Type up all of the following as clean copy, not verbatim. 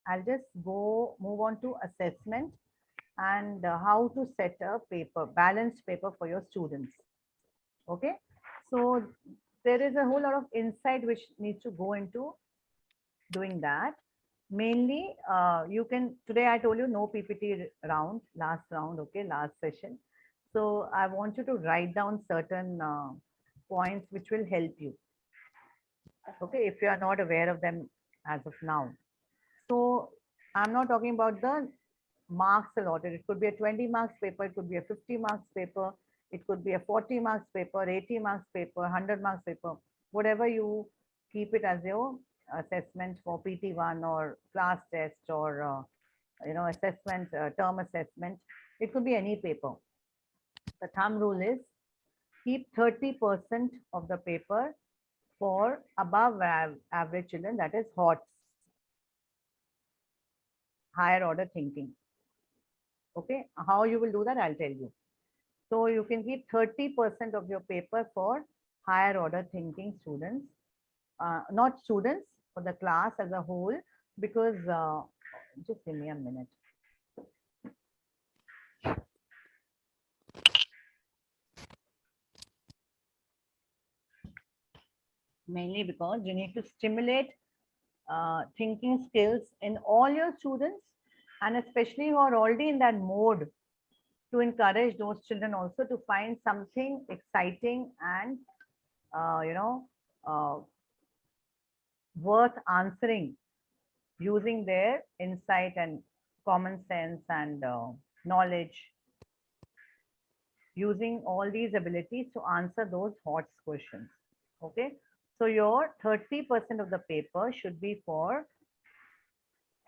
I'll just move on to assessment and how to set a paper, balanced paper for your students. Okay. So there is a whole lot of insight which needs to go into doing that. Mainly, you can, today I told you no PPT round, okay, last session. So I want you to write down certain points which will help you, okay, if you are not aware of them as of now. So I'm not talking about the marks allotted. It could be a 20 marks paper, it could be a 50 marks paper, it could be a 40 marks paper, 80 marks paper, 100 marks paper, whatever you keep it as your assessment for PT1 or class test or assessment, term assessment. It could be any paper. The thumb rule is keep 30% of the paper for above average children, that is HOTS, higher order thinking. Okay, how you will do that, I'll tell you. So you can keep 30% of your paper for higher order thinking students, not students, for the class as a whole, because just give me a minute. Mainly because you need to stimulate thinking skills in all your students, and especially who are already in that mode, to encourage those children also to find something exciting and you know uh, worth answering using their insight and common sense and knowledge, using all these abilities to answer those hot questions. Okay, so your 30% of the paper should be for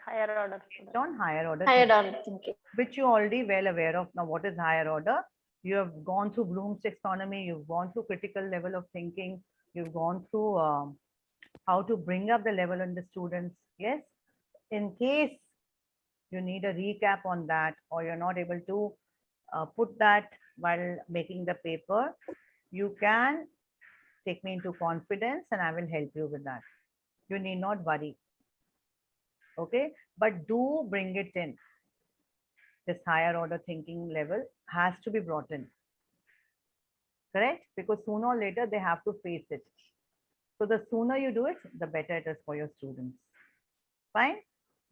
Higher order. on higher order Higher thinking, order thinking. which you're already well aware of now. What is higher order? You have gone through Bloom's taxonomy, you've gone through critical level of thinking, you've gone through how to bring up the level in the students. Yes, in case you need a recap on that, or you're not able to put that while making the paper, you can take me into confidence and I will help you with that. You need not worry. Okay, but do bring it in. This higher order thinking level has to be brought in. Correct? Because sooner or later they have to face it. So the sooner you do it, the better it is for your students. Fine?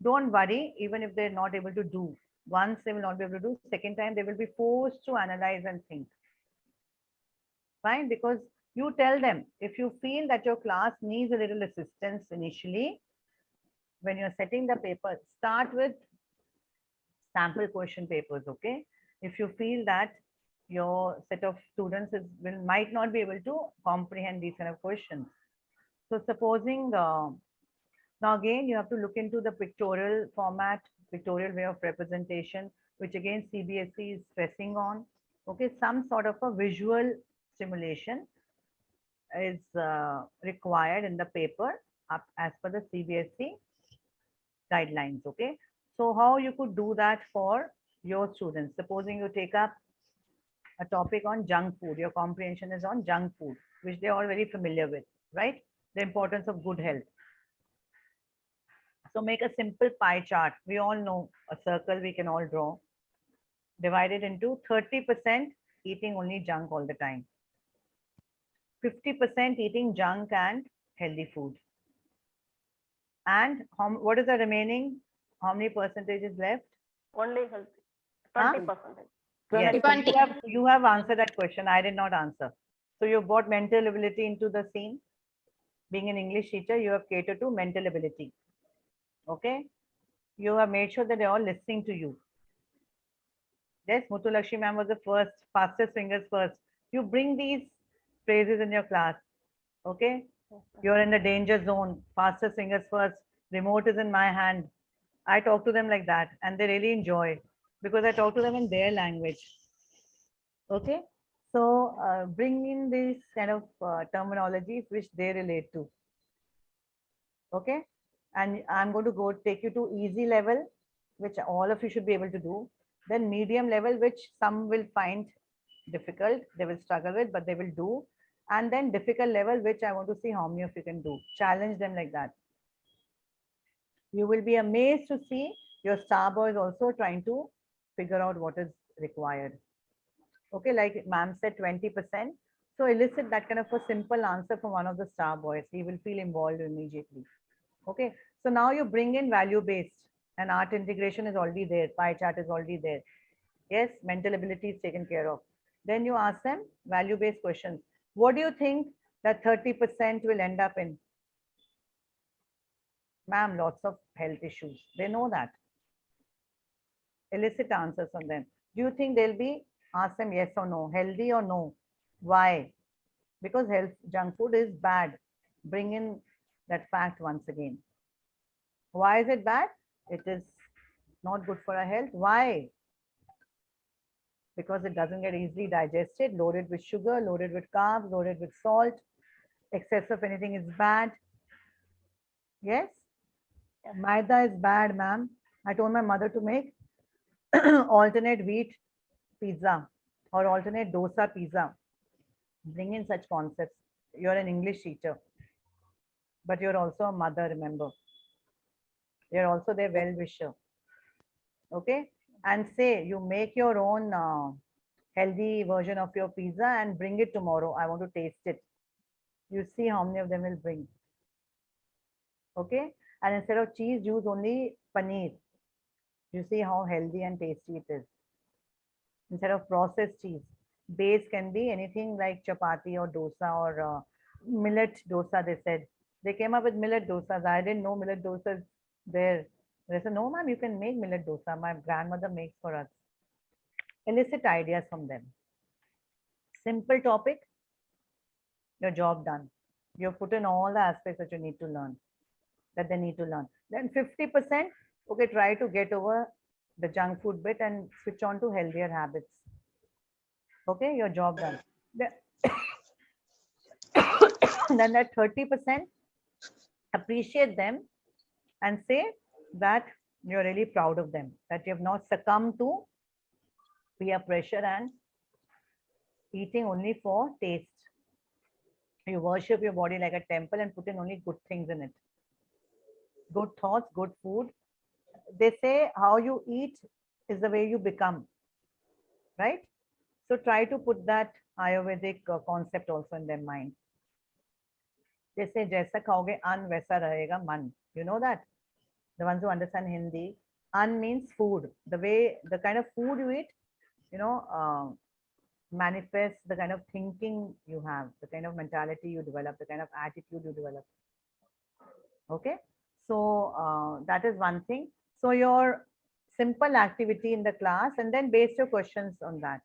Don't worry, even if they're not able to do. Once they will not be able to do, second time they will be forced to analyze and think. Fine? Because you tell them, if you feel that your class needs a little assistance initially, when you're setting the paper, start with sample question papers, okay? If you feel that your set of students might not be able to comprehend these kind of questions. So supposing, now again, you have to look into the pictorial format, pictorial way of representation, which again CBSE is stressing on. Okay, some sort of a visual stimulation is required in the paper as per the CBSE guidelines. Okay, so how you could do that for your students? Supposing you take up a topic on junk food, your comprehension is on junk food, which they are very familiar with, right? The importance of good health. So make a simple pie chart. We all know a circle we can all draw. Divided into 30% eating only junk all the time, 50% eating junk and healthy food. And what is the remaining? How many percentage is left? Only healthy. Huh? 20%. Yes, 20. you have answered that question. I did not answer. So you brought mental ability into the scene. Being an English teacher, you have catered to mental ability. Okay. You have made sure that they're all listening to you. Yes, Mutulakshmi ma'am was the first, fastest fingers first. You bring these phrases in your class. Okay. You're in the danger zone. Fastest fingers first. Remote is in my hand. I talk to them like that and they really enjoy because I talk to them in their language. Okay. So bring in these kind of terminologies which they relate to. Okay. And I'm going to go take you to easy level, which all of you should be able to do. Then medium level, which some will find difficult, they will struggle with, but they will do. And then difficult level, which I want to see how many of you can do. Challenge them like that. You will be amazed to see your star boys also trying to figure out what is required. Okay, like ma'am said, 20%. So elicit that kind of a simple answer from one of the star boys. He will feel involved immediately. Okay, so now you bring in value based, and art integration is already there, pie chart is already there. Yes, mental ability is taken care of. Then you ask them value based questions. What do you think that 30% will end up in? Ma'am, lots of health issues. They know that. Elicit answers from them. Do you think they'll be, ask them yes or no, healthy or no? Why? Because health junk food is bad. Bring in that fact once again. Why is it bad? It is not good for our health. Why? Because it doesn't get easily digested, loaded with sugar, loaded with carbs, loaded with salt. Excess of anything is bad. Yes? Yes. Maida is bad, ma'am. I told my mother to make alternate wheat pizza or alternate dosa pizza. Bring in such concepts. You're an English teacher, but you're also a mother, remember. You're also their well wisher. Okay? And say you make your own healthy version of your pizza and bring it tomorrow. I want to taste it. You see how many of them will bring. Okay? And instead of cheese, use only paneer. You see how healthy and tasty it is. Instead of processed cheese. Base can be anything like chapati or dosa or millet dosa, they said. They came up with millet dosas. I didn't know millet dosas there. They said, no, ma'am, you can make millet dosa. My grandmother makes for us. Elicit ideas from them. Simple topic, your job done. You've put in all the aspects that you need to learn, that they need to learn. Then 50%, okay, try to get over the junk food bit and switch on to healthier habits. Okay, your job done. Then that 30%, appreciate them and say that you're really proud of them, that you have not succumbed to peer pressure and eating only for taste. You worship your body like a temple and put in only good things in it. Good thoughts, good food. They say how you eat is the way you become, right? So try to put that Ayurvedic concept also in their mind. They say जैसा खाओगे अन्न वैसा रहेगा मन. You know that? The ones who understand Hindi, an means food. The way, the kind of food you eat, you know, manifests the kind of thinking you have, the kind of mentality you develop, the kind of attitude you develop. Okay, so that is one thing. So your simple activity in the class, and then base your questions on that.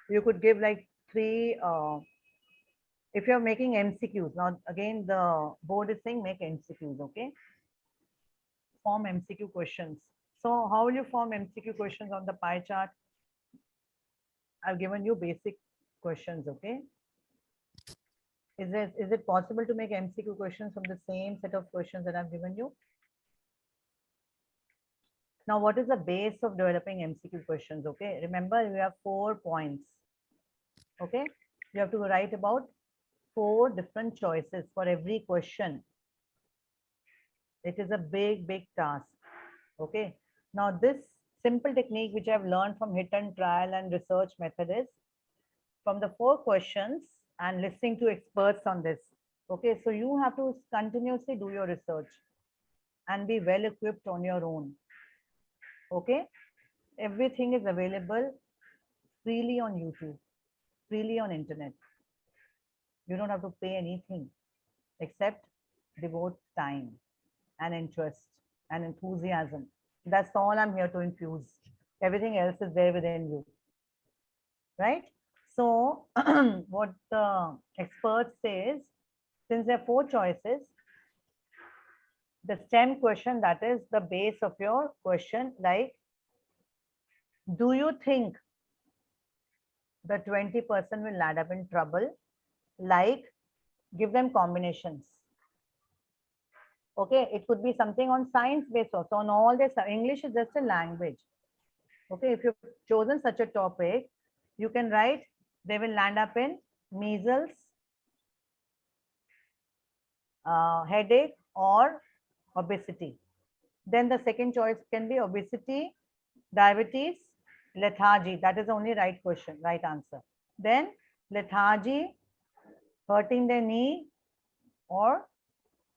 You could give like three. If you're making MCQs, now again the board is saying make MCQs. Okay, form MCQ questions. So how will you form MCQ questions on the pie chart? I've given you basic questions, okay? Is it possible to make MCQ questions from the same set of questions that I've given you? Now, what is the base of developing MCQ questions, okay? Remember, you have 4 points, okay? You have to write about 4 different choices for every question. It is a big, big task, okay? Now, this simple technique which I've learned from hit and trial and research method is from the 4 questions and listening to experts on this. Okay, so you have to continuously do your research and be well equipped on your own. Okay, everything is available freely on YouTube, freely on internet. You don't have to pay anything except devote time and interest and enthusiasm. That's all I'm here to infuse. Everything else is there within you, right? So what the expert says, since there are 4 choices, the STEM question, that is the base of your question, like, do you think the 20% will land up in trouble? Like, give them combinations. Okay, it could be something on science based also. On all this, English is just a language. Okay, if you've chosen such a topic, you can write they will land up in measles, headache, or obesity. Then the second choice can be obesity, diabetes, lethargy. That is the only right question, right answer. Then lethargy, hurting their knee, or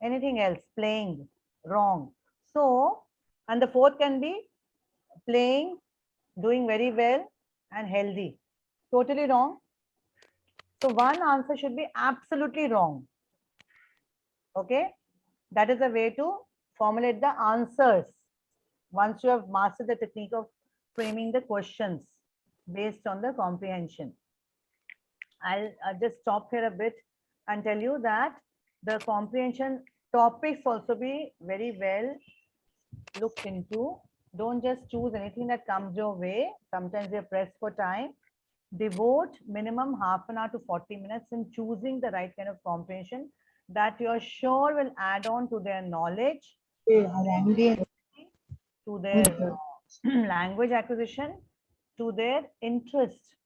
anything else, playing, wrong. So, and the fourth can be playing, doing very well, and healthy. Totally wrong. So, one answer should be absolutely wrong. Okay, that is a way to formulate the answers once you have mastered the technique of framing the questions based on the comprehension. I'll just stop here a bit and tell you that the comprehension topics also be very well looked into. Don't just choose anything that comes your way. Sometimes you're pressed for time. Devote minimum half an hour to 40 minutes in choosing the right kind of comprehension that you're sure will add on to their knowledge, to their language acquisition, to their interest.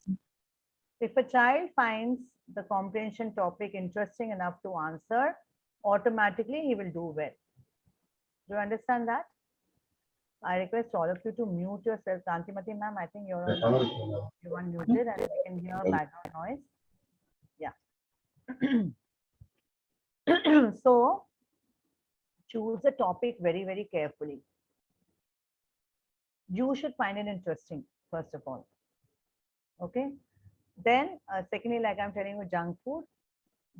If a child finds the comprehension topic interesting enough to answer, automatically he will do well. Do you understand that? I request all of you to mute yourself. Kantimati ma'am, I think you're unmuted and we can hear background noise. Yeah. So choose a topic very, very carefully. You should find it interesting, first of all. Okay. Then, secondly, like I'm telling you, junk food,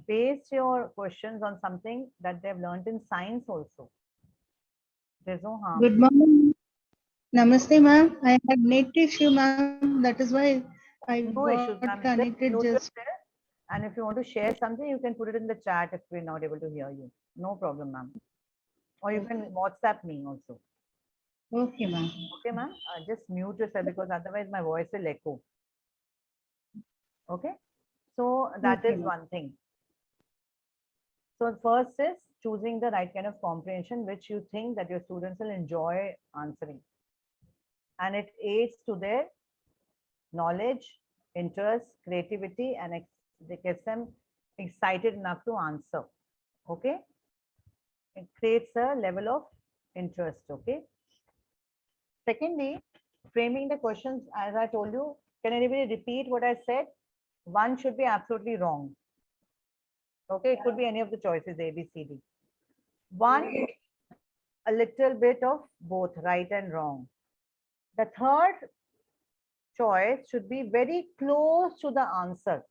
base your questions on something that they've learned in science also. There's no harm. Good morning. Namaste, ma'am. I had net issue, ma'am. That is why I No got issues, ma'am. Just connected mute just. yourself. And if you want to share something, you can put it in the chat if we're not able to hear you. No problem, ma'am. Or you can WhatsApp me also. Okay, ma'am. Okay, ma'am. Just mute yourself because otherwise my voice will echo. Okay. So that Okay, is ma'am. one thing. So first is choosing the right kind of comprehension which you think that your students will enjoy answering. And it aids to their knowledge, interest, creativity, and it gets them excited enough to answer. Okay. It creates a level of interest. Okay. Secondly, framing the questions, as I told you, can anybody repeat what I said? One should be absolutely wrong. Okay, it could be any of the choices A, B, C, D. One, a little bit of both right and wrong. The third choice should be very close to the answer,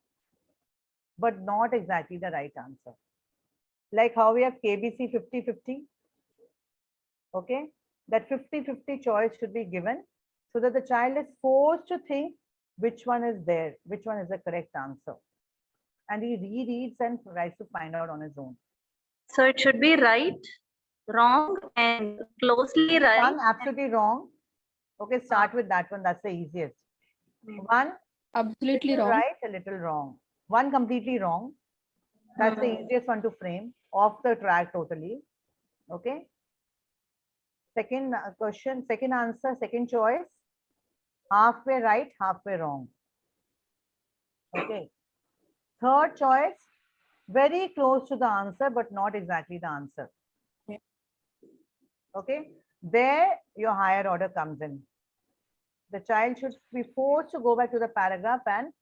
but not exactly the right answer. Like how we have KBC 50-50. Okay, that 50-50 choice should be given so that the child is forced to think which one is there, which one is the correct answer. And he rereads and tries to find out on his own. So it should be right, wrong, and closely right. One absolutely wrong. Okay, start with that one. That's the easiest. One Absolutely little wrong. right, a little wrong. One completely wrong. That's the easiest one to frame. Off the track totally. Okay. Second question, second answer, second choice. Halfway right, halfway wrong. Okay. Third choice, very close to the answer, but not exactly the answer. Okay. There, your higher order comes in. The child should be forced to go back to the paragraph, and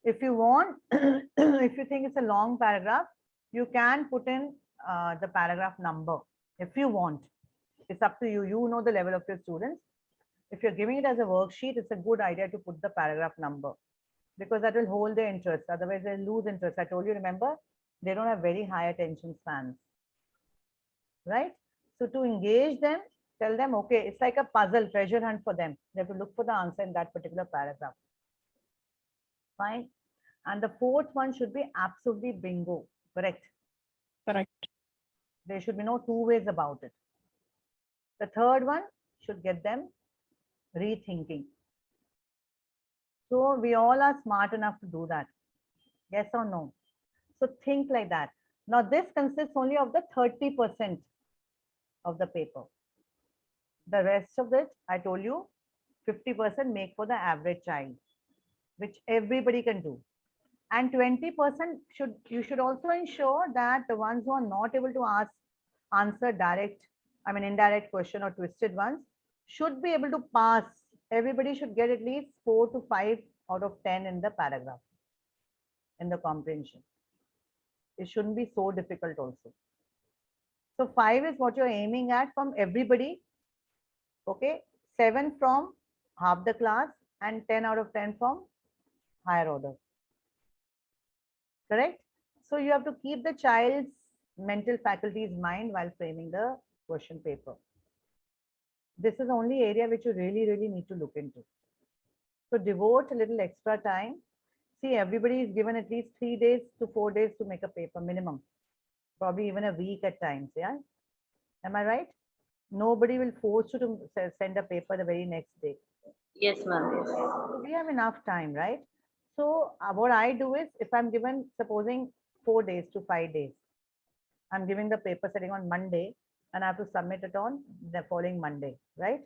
if you want, if you think it's a long paragraph, you can put in the paragraph number if you want. It's up to you. You know the level of your students. If you're giving it as a worksheet, it's a good idea to put the paragraph number because that will hold their interest. Otherwise, they'll lose interest. I told you, remember, they don't have very high attention spans, right? So to engage them, tell them, okay, it's like a puzzle, treasure hunt for them. They have to look for the answer in that particular paragraph. Fine. And the fourth one should be absolutely bingo, correct? Correct. There should be no two ways about it. The third one should get them rethinking. So we all are smart enough to do that. Yes or no? So think like that. Now this consists only of the 30% of the paper. The rest of it, I told you, 50% make for the average child, which everybody can do. And 20% you should also ensure that the ones who are not able to answer direct I mean indirect question or twisted ones, should be able to pass. Everybody should get at least 4 to 5 out of 10 in the paragraph, in the comprehension. It shouldn't be so difficult also. So 5 is what you're aiming at from everybody. Okay. 7 from half the class and 10 out of 10 from higher order. Correct? So you have to keep the child's mental faculties in mind while framing the question paper. This is the only area which you really need to look into. So devote a little extra time. See, everybody is given at least 3 days to 4 days to make a paper minimum, probably even a week at times. Yeah. Am I right? Nobody will force you to send a paper the very next day. Yes, ma'am. Yes. So we have enough time, right? So what I do is, if I'm given, supposing 4 days to 5 days, I'm giving the paper setting on Monday and I have to submit it on the following Monday, right?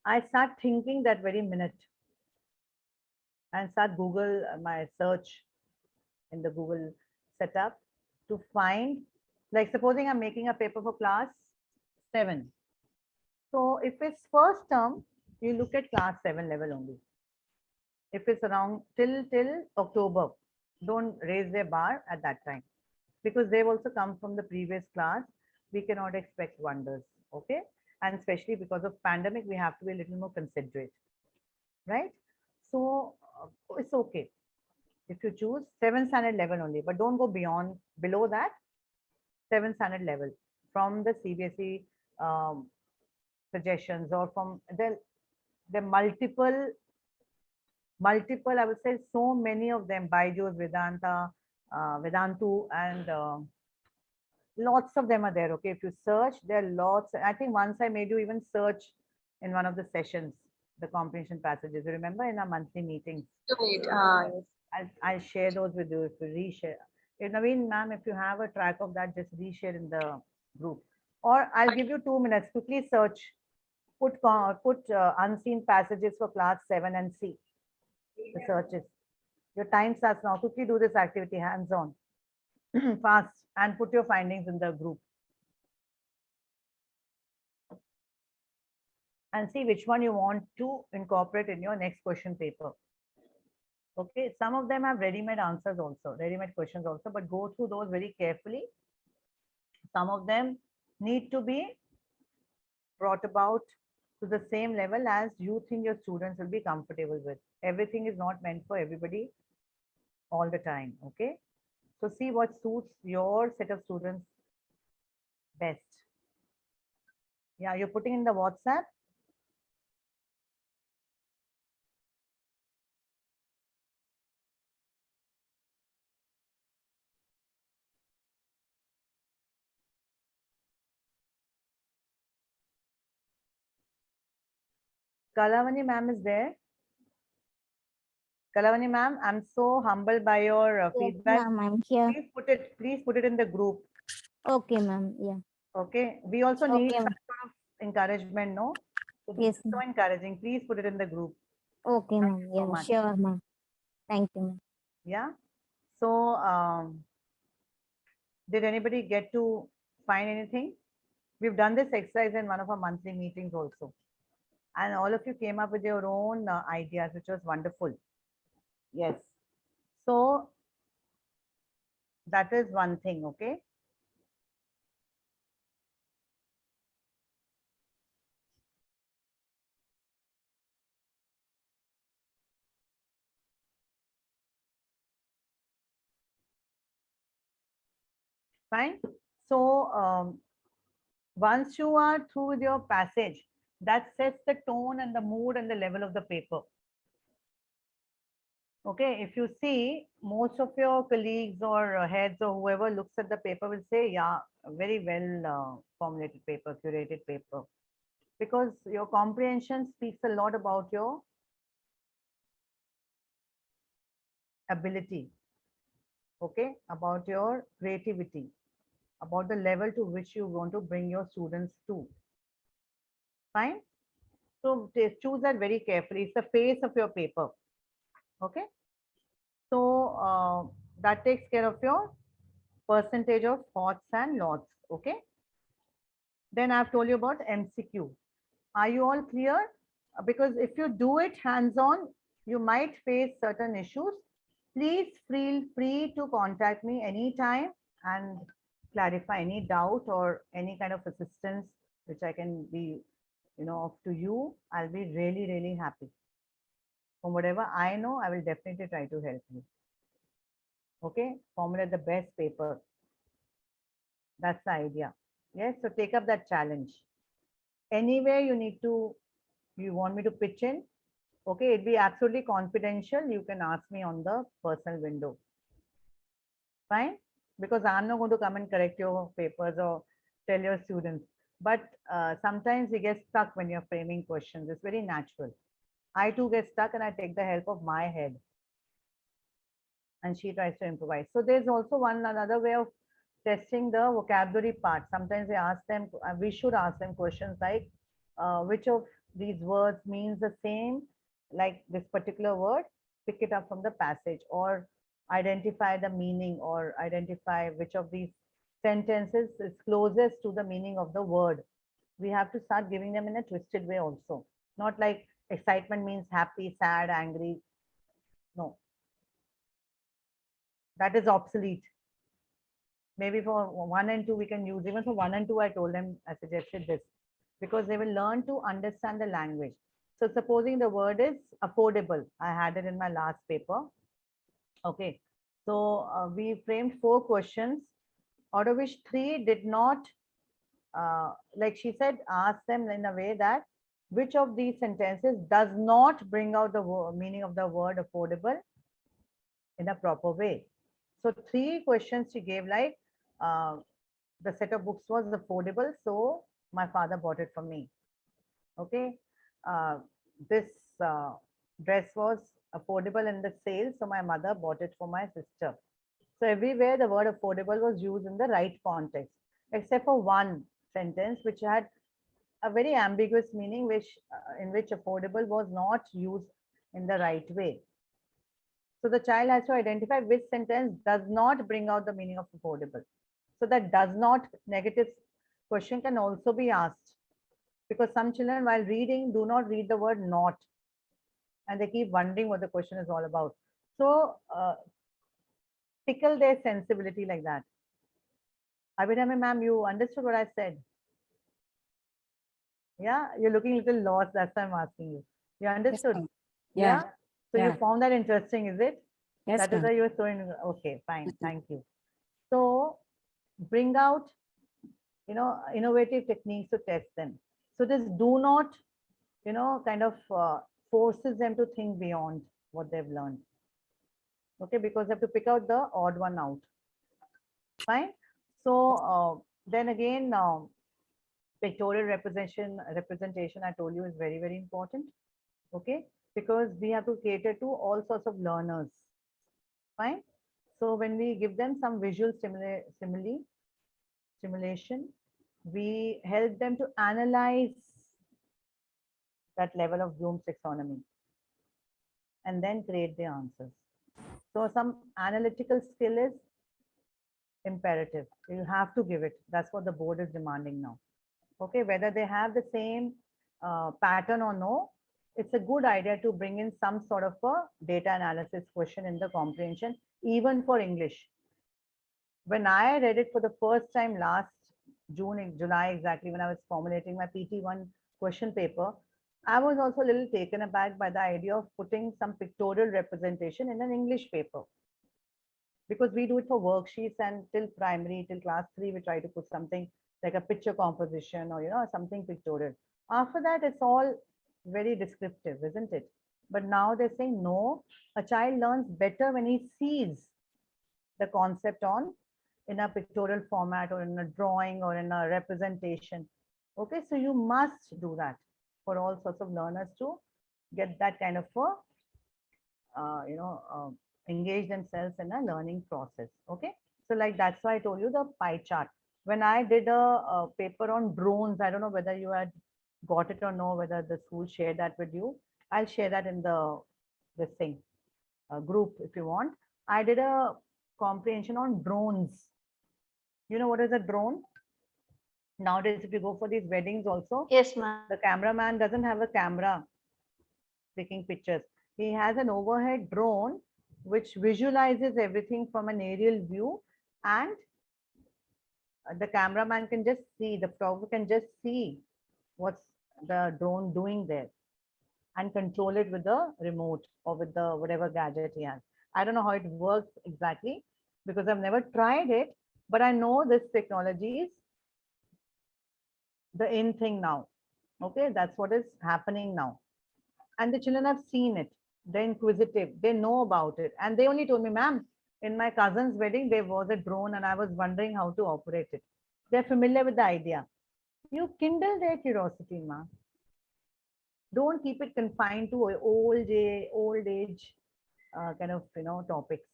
I start thinking that very minute and start Google my search in the Google setup to find, like supposing I'm making a paper for class 7. So if it's first term, you look at class 7 level only. If it's around till October, don't raise their bar at that time, because they've also come from the previous class. We cannot expect wonders. Okay. And especially because of pandemic, we have to be a little more considerate, right? So it's okay if you choose 7th standard level only, but don't go below that 7th standard level from the CBSE suggestions, or from the multiple, I would say so many of them, Byju's, Vedanta, Vedantu, and lots of them are there. Okay, if you search, there are lots. I think once I made you even search in one of the sessions, the comprehension passages. You remember in our monthly meetings? Right. Yes. I'll share those with you if you reshare. Naveen, ma'am, if you have a track of that, just reshare in the group. Or I'll give you 2 minutes. Quickly search. Put unseen passages for class 7 and see the searches. Your time starts now. Quickly do this activity hands on, fast, and put your findings in the group. And see which one you want to incorporate in your next question paper. Okay, some of them have ready-made answers also, ready-made questions also, but go through those very carefully. Some of them need to be brought about to the same level as you think your students will be comfortable with. Everything is not meant for everybody all the time. Okay, so see what suits your set of students best. Yeah, you're putting in the WhatsApp. Kalavani ma'am is there. Kalavani ma'am, I'm so humbled by your Yes, feedback. ma'am, I'm here. Please put it in the group. Okay, ma'am. Yeah. Okay. We also need Okay, some ma'am. sort of encouragement, no? So this Yes, is so ma'am. encouraging. Please put it in the group. Okay, Thank ma'am. you so Yeah, much. sure, ma'am. Thank you, ma'am. Yeah. So did anybody get to find anything? We've done this exercise in one of our monthly meetings also. And all of you came up with your own ideas, which was wonderful. Yes. So that is one thing, okay? Fine. So once you are through with your passage, that sets the tone and the mood and the level of the paper. Okay, if you see, most of your colleagues or heads or whoever looks at the paper will say, yeah, very well formulated paper, curated paper. Because your comprehension speaks a lot about your ability, okay, about your creativity, about the level to which you want to bring your students to. Fine. So choose that very carefully. It's the face of your paper. Okay. So that takes care of your percentage of hots and lots. Okay. Then I've told you about MCQ. Are you all clear? Because if you do it hands-on, you might face certain issues. Please feel free to contact me anytime and clarify any doubt or any kind of assistance which I can be, of to you. I'll be really, really happy. From whatever I know, I will definitely try to help you. Okay, formulate the best paper. That's the idea. Yes, so take up that challenge. Anywhere you want me to pitch in, okay, it'd be absolutely confidential. You can ask me on the personal window. Fine? Because I'm not going to come and correct your papers or tell your students. But sometimes we get stuck when you're framing questions. It's very natural. I too get stuck and I take the help of my head. And she tries to improvise. So there's also another way of testing the vocabulary part. Sometimes we should ask them questions like, which of these words means the same, like this particular word, pick it up from the passage, or identify the meaning, or identify which of these sentences is closest to the meaning of the word. We have to start giving them in a twisted way also. Not like excitement means happy, sad, angry. No, that is obsolete. Maybe for 1 and 2 we can use. Even for 1 and 2 I told them, I suggested this, because they will learn to understand the language. So supposing the word is affordable, I had it in my last paper. Okay, so we framed 4 questions, out of which 3 did not, like she said, ask them in a way that which of these sentences does not bring out the meaning of the word affordable in a proper way. So 3 questions she gave, like, the set of books was affordable, so my father bought it for me. Okay, this dress was affordable in the sale, so my mother bought it for my sister. So everywhere the word affordable was used in the right context, except for one sentence which had a very ambiguous meaning, which in which affordable was not used in the right way. So the child has to identify which sentence does not bring out the meaning of affordable. So that does not negative question can also be asked, because some children while reading do not read the word not, and they keep wondering what the question is all about. So tickle their sensibility like that. Abhidhamma ma'am, you understood what I said? Yeah, you're looking a little lost. That's why I'm asking you. You understood? ma'am. Yeah. Yeah. So you Yeah. found that interesting, is it? Yes, That is ma'am. why you were so in. Okay, fine. Thank you. So bring out, innovative techniques to test them. So this do not, kind of forces them to think beyond what they've learned. Okay, because they have to pick out the odd one out. Fine. So then again, pictorial representation I told you is very, very important. Okay, because we have to cater to all sorts of learners. Fine. So when we give them some visual stimulation, we help them to analyze that level of Bloom's taxonomy and then create the answers. So some analytical skill is imperative. You have to give it. That's what the board is demanding now. Okay, whether they have the same pattern or no, it's a good idea to bring in some sort of a data analysis question in the comprehension, even for English. When I read it for the first time last July exactly, when I was formulating my PT1 question paper, I was also a little taken aback by the idea of putting some pictorial representation in an English paper. Because we do it for worksheets, and till primary, till class 3, we try to put something like a picture composition or, something pictorial. After that, it's all very descriptive, isn't it? But now they're saying, no, a child learns better when he sees the concept in a pictorial format or in a drawing or in a representation. Okay, so you must do that for all sorts of learners to get that kind of engage themselves in a learning process. Okay, so like that's why I told you the pie chart. When I did a paper on drones, I don't know whether you had got it or no, whether the school shared that with you. I'll share that in this thing group if you want. I did a comprehension on drones. You know what is a drone? Nowadays, if you go for these weddings also, Yes, ma'am. the cameraman doesn't have a camera taking pictures. He has an overhead drone which visualizes everything from an aerial view, and the cameraman can just see, the photographer can just see what's the drone doing there and control it with the remote or with the whatever gadget he has. I don't know how it works exactly because I've never tried it, but I know this technology is the in thing now. Okay, that's what is happening now. And the children have seen it. They're inquisitive. They know about it. And they only told me, ma'am, in my cousin's wedding, there was a drone and I was wondering how to operate it. They're familiar with the idea. You kindle their curiosity, ma'am. Don't keep it confined to old age kind of topics.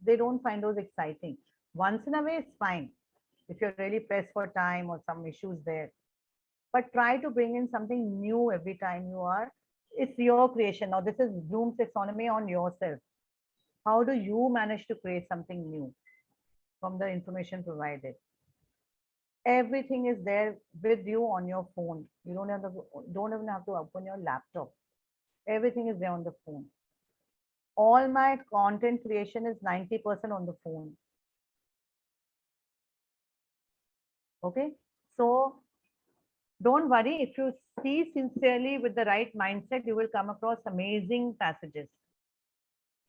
They don't find those exciting. Once in a way, it's fine if you're really pressed for time or some issues there. But try to bring in something new every time you are. It's your creation. Now, this is Bloom's taxonomy on yourself. How do you manage to create something new from the information provided? Everything is there with you on your phone. You don't even have to open your laptop. Everything is there on the phone. All my content creation is 90% on the phone. Okay. So don't worry, if you see sincerely with the right mindset, you will come across amazing passages.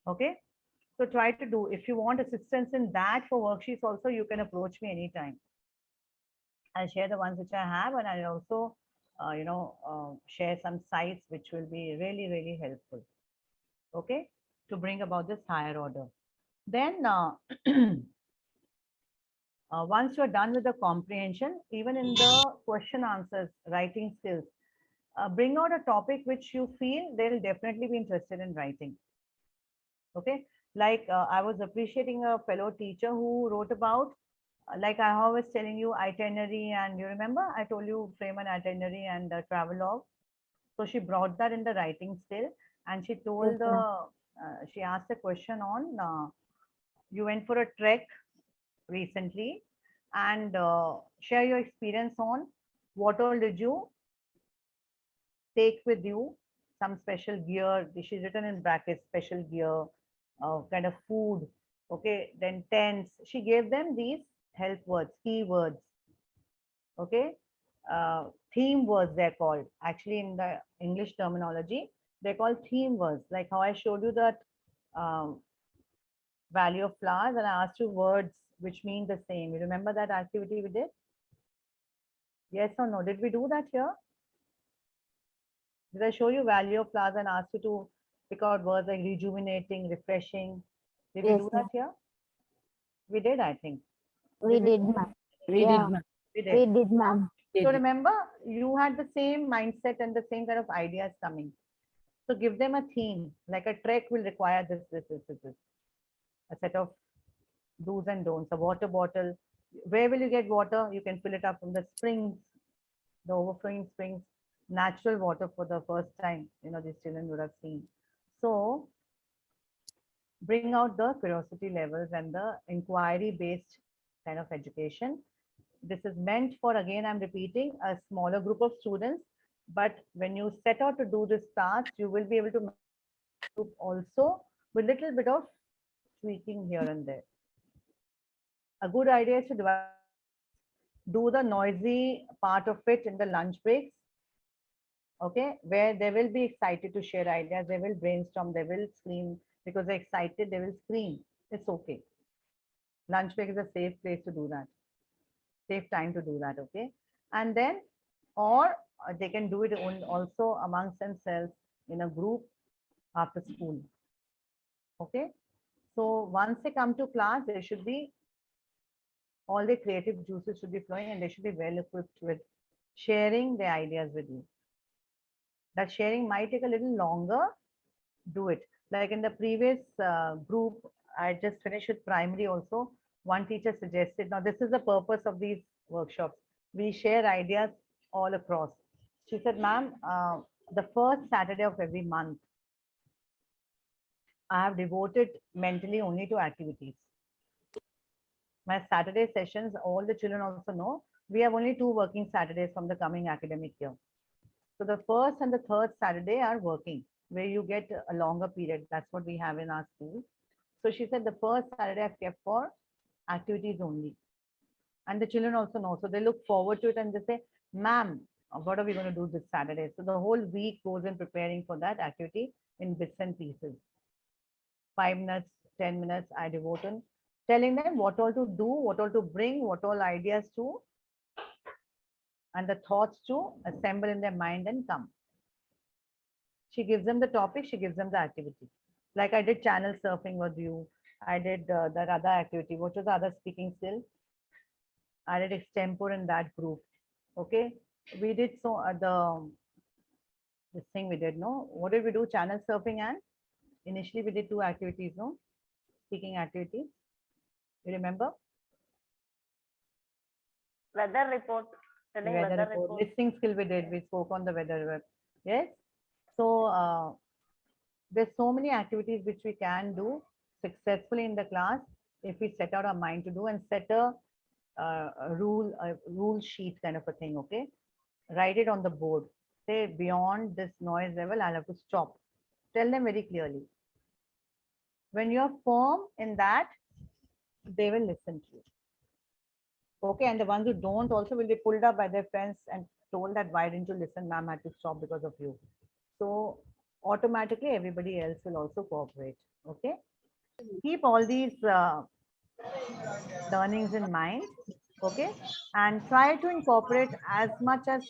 Okay. So try to do. If you want assistance in that for worksheets also, you can approach me anytime. I'll share the ones which I have, and I'll also, share some sites which will be really, really helpful. Okay, to bring about this higher order. Then, once you're done with the comprehension, even in the question answers, writing skills, bring out a topic which you feel they'll definitely be interested in writing. Okay, like I was appreciating a fellow teacher who wrote about, like I was telling you, itinerary, and you remember I told you frame an itinerary and travel log. So she brought that in the writing skill, and she told Okay. she asked a question on you went for a trek recently, and share your experience on what all did you take with you, some special gear. She's written in brackets, special gear, kind of food. Okay, then tents. She gave them these help words, keywords. Okay, theme words they're called. Actually, in the English terminology, they're called theme words. Like how I showed you that um, value of flowers, and I asked you words which mean the same. You remember that activity we did? Yes or no? Did we do that here? Did I show you value of flowers and ask you to pick out words like rejuvenating, refreshing? Did we Yes, do that ma'am. here? We did, I think. We Did we did, do it? ma'am. We Yeah, did, ma'am. We we did. did, ma'am. So Did. remember, you had the same mindset and the same kind of ideas coming. So give them a theme, like a trek will require this. A set of do's and don'ts. A water bottle. Where will you get water? You can fill it up from the springs, the overflowing springs, natural water for the first time. These children would have seen. So bring out the curiosity levels and the inquiry based kind of education. This is meant for, again, I'm repeating, a smaller group of students. But when you set out to do this task, you will be able to group also with little bit of tweaking here and there. A good idea is to do the noisy part of it in the lunch breaks. Okay, where they will be excited to share ideas, they will brainstorm, they will scream because they're excited, they will scream. It's okay. Lunch break is a safe place to do that, safe time to do that. Okay, and then, or they can do it also amongst themselves in a group after school. Okay, so once they come to class, they should be, all the creative juices should be flowing, and they should be well equipped with sharing their ideas with you. That sharing might take a little longer. Do it. Like in the previous group, I just finished with primary also. One teacher suggested, now this is the purpose of these workshops. We share ideas all across. She said, ma'am, the first Saturday of every month, I have devoted mentally only to activities. My Saturday sessions, all the children also know, we have only 2 working Saturdays from the coming academic year. So the first and the third Saturday are working, where you get a longer period. That's what we have in our school. So she said the first Saturday I've kept for activities only. And the children also know. So they look forward to it and they say, ma'am, what are we going to do this Saturday? So the whole week goes in preparing for that activity in bits and pieces. 5 minutes, 10 minutes, I devote in telling them what all to do, what all to bring, what all ideas to, and the thoughts to assemble in their mind and come. She gives them the topic, she gives them the activity. Like I did channel surfing with you. I did that other activity. What was the other speaking skill? I did extempore in that group. Okay. We did so this thing we did, no? What did we do? Channel surfing, and initially we did 2 activities, no? Speaking activities. You remember? Weather report. Telling weather report. Listening skill we did. We spoke on the weather. Yes. So there's so many activities which we can do successfully in the class if we set out our mind to do and set a rule sheet kind of a thing. Okay. Write it on the board. Say beyond this noise level, I'll have to stop. Tell them very clearly. When you're firm in that, they will listen to you. Okay, and the ones who don't also will be pulled up by their friends and told that why didn't you listen, ma'am, I had to stop because of you. So automatically everybody else will also cooperate. Okay, keep all these learnings in mind. Okay, and try to incorporate as much as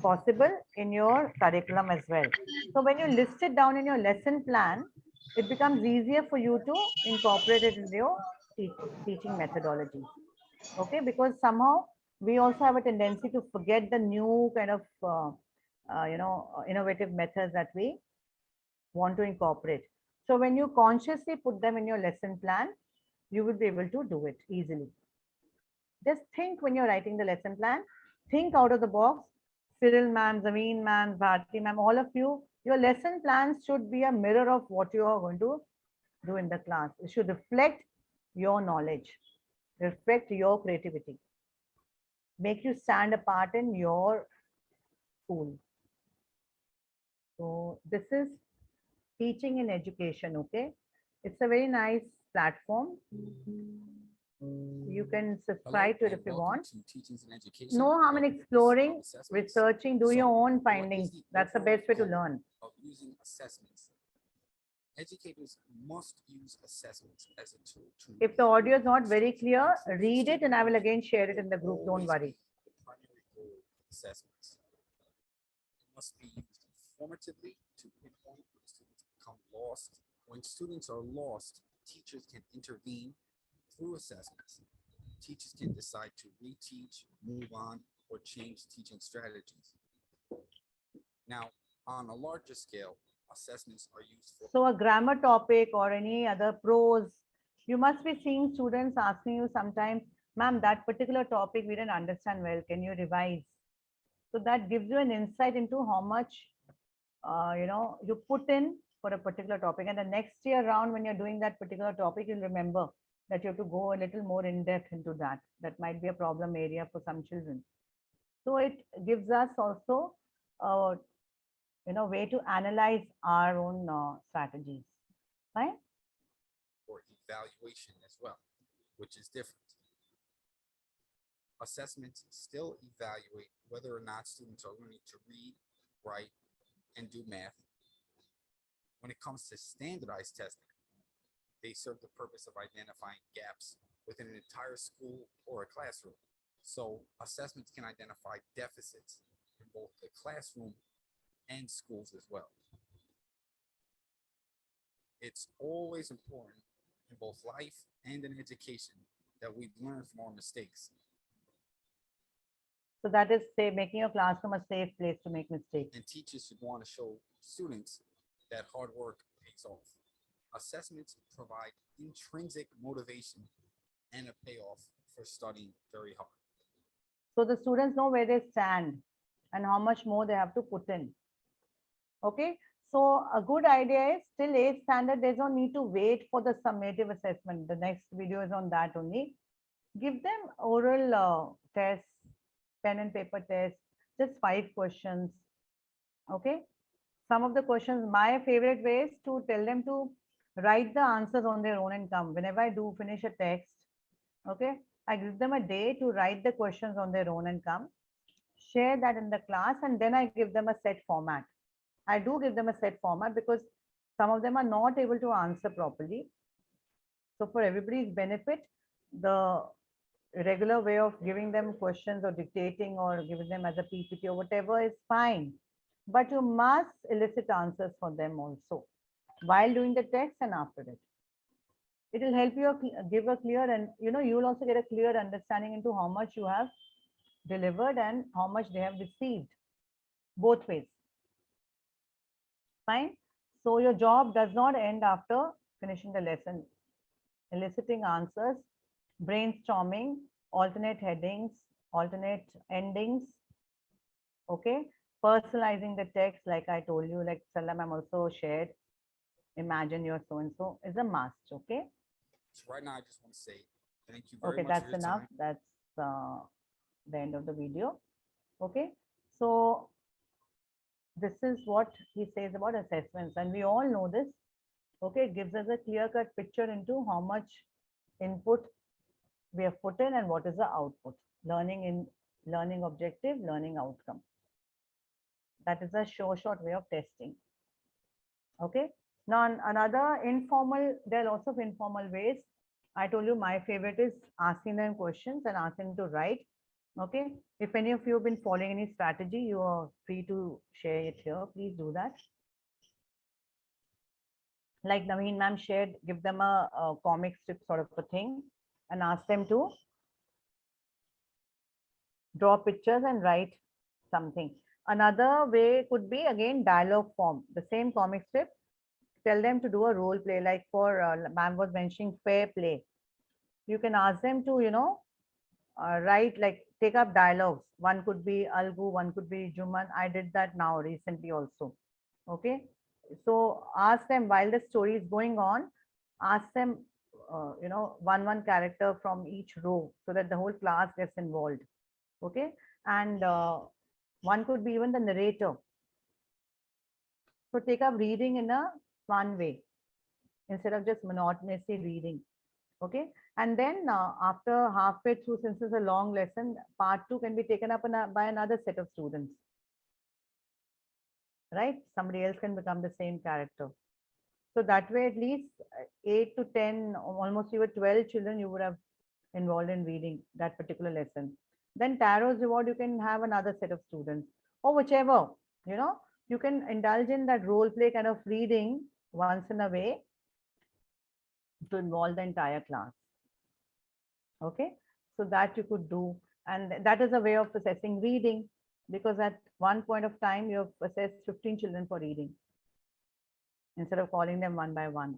possible in your curriculum as well. So when you list it down in your lesson plan, it becomes easier for you to incorporate it in your teaching methodology. Okay, because somehow we also have a tendency to forget the new kind of innovative methods that we want to incorporate. So when you consciously put them in your lesson plan, you will be able to do it easily. Just think when you're writing the lesson plan, think out of the box. Cyril ma'am, Zameen ma'am, Bharti ma'am, all of you, your lesson plans should be a mirror of what you are going to do in the class. It should reflect your knowledge, reflect your creativity, make you stand apart in your school. So this is teaching in education, okay? It's a very nice platform. You can subscribe to it if you want. No harm in exploring, researching, do your own findings. That's the best way to learn. Using assessments. Educators must use assessments as a tool to. If the audio is not very clear, read it and I will again share it in the group. Don't worry. Primary goal assessments. It must be used informatively to pinpoint when students become lost. When students are lost, teachers can intervene through assessments. Teachers can decide to reteach, move on, or change teaching strategies. Now, on a larger scale, assessments are used for. So a grammar topic or any other prose, you must be seeing students asking you sometimes, ma'am, that particular topic we didn't understand well. Can you revise? So that gives you an insight into how much you put in for a particular topic. And the next year round, when you're doing that particular topic, you'll remember that you have to go a little more in depth into that. That might be a problem area for some children. So it gives us also way to analyze our own strategies, right? Or evaluation as well, which is different. Assessments still evaluate whether or not students are learning to read, write, and do math. When it comes to standardized testing, they serve the purpose of identifying gaps within an entire school or a classroom. So assessments can identify deficits in both the classroom and schools as well. It's always important in both life and in education that we learn from our mistakes. So that is, say, making your classroom a safe place to make mistakes. And teachers should want to show students that hard work pays off. Assessments provide intrinsic motivation and a payoff for studying very hard. So the students know where they stand and how much more they have to put in. Okay, so a good idea is till 8th standard, there's no need to wait for the summative assessment. The next video is on that only. Give them oral tests, pen and paper tests, just 5 questions. Okay. Some of the questions, my favorite way is to tell them to write the answers on their own and come. Whenever I do finish a text, okay, I give them a day to write the questions on their own and come, share that in the class, and then I give them a set format. I do give them a set format because some of them are not able to answer properly. So for everybody's benefit, the regular way of giving them questions or dictating or giving them as a PPT or whatever is fine. But you must elicit answers for them also while doing the text and after it. It will help you give a clear, and you will also get a clear understanding into how much you have delivered and how much they have received, both ways. Fine. So your job does not end after finishing the lesson. Eliciting answers, brainstorming, alternate headings, alternate endings. Okay. Personalizing the text, like I told you, like Salam ma'am also shared. Imagine you're so and so is a must. Okay. So right now, I just want to say thank you very Okay, much for that's your enough. time. That's the end of the video. Okay. So this is what he says about assessments, and we all know this. Okay, it gives us a clear-cut picture into how much input we have put in and what is the output. Learning objective, learning outcome. That is a short way of testing. Okay. Now another informal, there are lots of informal ways. I told you my favorite is asking them questions and asking them to write. Okay. If any of you have been following any strategy, you are free to share it here. Please do that. Like Naveen ma'am shared, give them a comic strip sort of a thing and ask them to draw pictures and write something. Another way could be again dialogue form, the same comic strip. Tell them to do a role play, like for ma'am was mentioning fair play. You can ask them to, write, like take up dialogues. One could be Algu, one could be Juman. I did that now recently also. Okay. So ask them while the story is going on, ask them, one character from each row so that the whole class gets involved. Okay. And one could be even the narrator. So take up reading in a fun way instead of just monotonously reading. Okay. And then after halfway through, since it's a long lesson, part 2 can be taken up by another set of students. Right? Somebody else can become the same character. So that way, at least 8 to 10, almost even 12 children you would have involved in reading that particular lesson. Then Tarot's reward, you can have another set of students or whichever, you can indulge in that role play kind of reading once in a way to involve the entire class. Okay, so that you could do, and that is a way of assessing reading, because at one point of time you have assessed 15 children for reading instead of calling them one by one.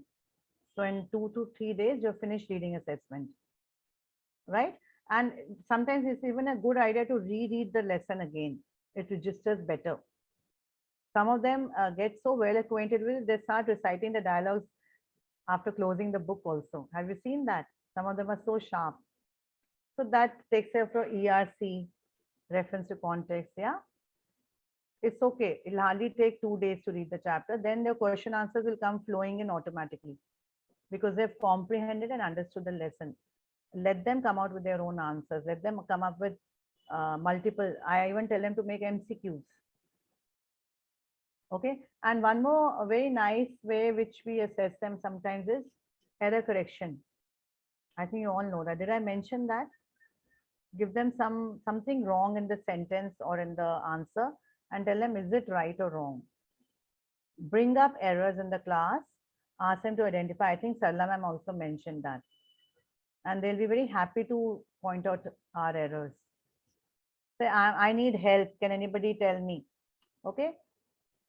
So in 2 to 3 days you've finished reading assessment, right? And sometimes it's even a good idea to reread the lesson again. It registers better. Some of them get so well acquainted with it, they start reciting the dialogues after closing the book also. Have you seen that? Some of them are so sharp. So that takes care of your ERC, reference to context. Yeah, it's okay. It'll hardly take 2 days to read the chapter. Then the question answers will come flowing in automatically because they've comprehended and understood the lesson. Let them come out with their own answers. Let them come up with multiple. I even tell them to make MCQs. Okay. And one more very nice way which we assess them sometimes is error correction. I think you all know that. Did I mention that? Give them something wrong in the sentence or in the answer and tell them, is it right or wrong? Bring up errors in the class, ask them to identify. I think Sarla ma'am also mentioned that. And they'll be very happy to point out our errors. Say, I need help. Can anybody tell me? Okay.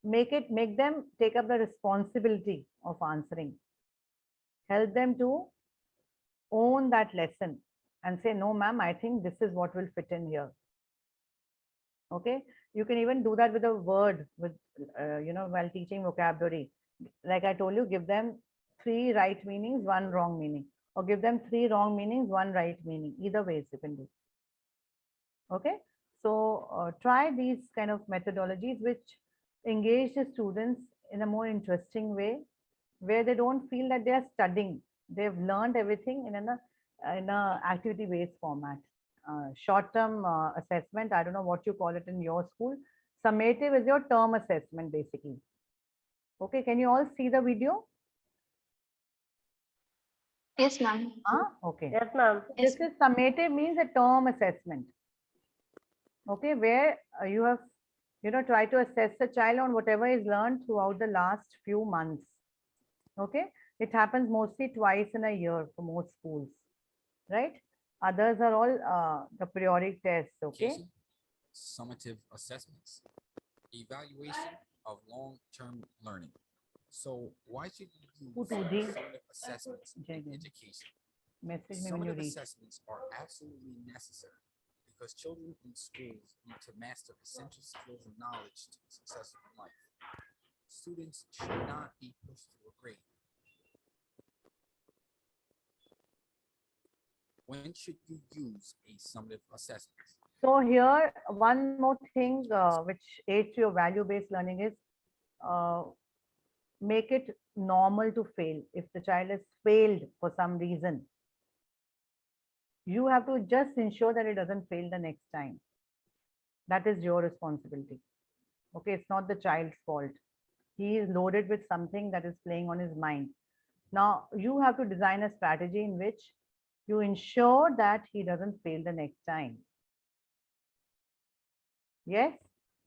Make them take up the responsibility of answering. Help them to own that lesson and say, no, ma'am, I think this is what will fit in here. Okay. You can even do that with a word, with, while teaching vocabulary. Like I told you, give them 3 right meanings, 1 wrong meaning. or give them 3 wrong meanings, 1 right meaning. Either ways you can do. Okay, so try these kind of methodologies which engage the students in a more interesting way, where they don't feel that they are studying. They've learned everything in a activity based format. Short term assessment, I don't know what you call it in your school. Summative is your term assessment basically. Okay, can you all see the video? Yes, ma'am. Okay. Yes, ma'am. This is summative, means a term assessment. Okay, where you have, try to assess the child on whatever is learned throughout the last few months. Okay, it happens mostly twice in a year for most schools, right? Others are all the periodic tests. Okay, Education, summative assessments, evaluation of long-term learning. So why should you use Who told you? summative assessments in Jagan. education? Message me when you Summative reach. assessments are absolutely necessary because children in schools need to master essential skills and knowledge to be successful in life. Students should not be pushed to a grade. When should you use a summative assessment? So here, one more thing which aids your value-based learning is make it normal to fail. If the child has failed for some reason, you have to just ensure that it doesn't fail the next time. That is your responsibility. Okay, it's not the child's fault. He is loaded with something that is playing on his mind. Now, you have to design a strategy in which you ensure that he doesn't fail the next time. Yes.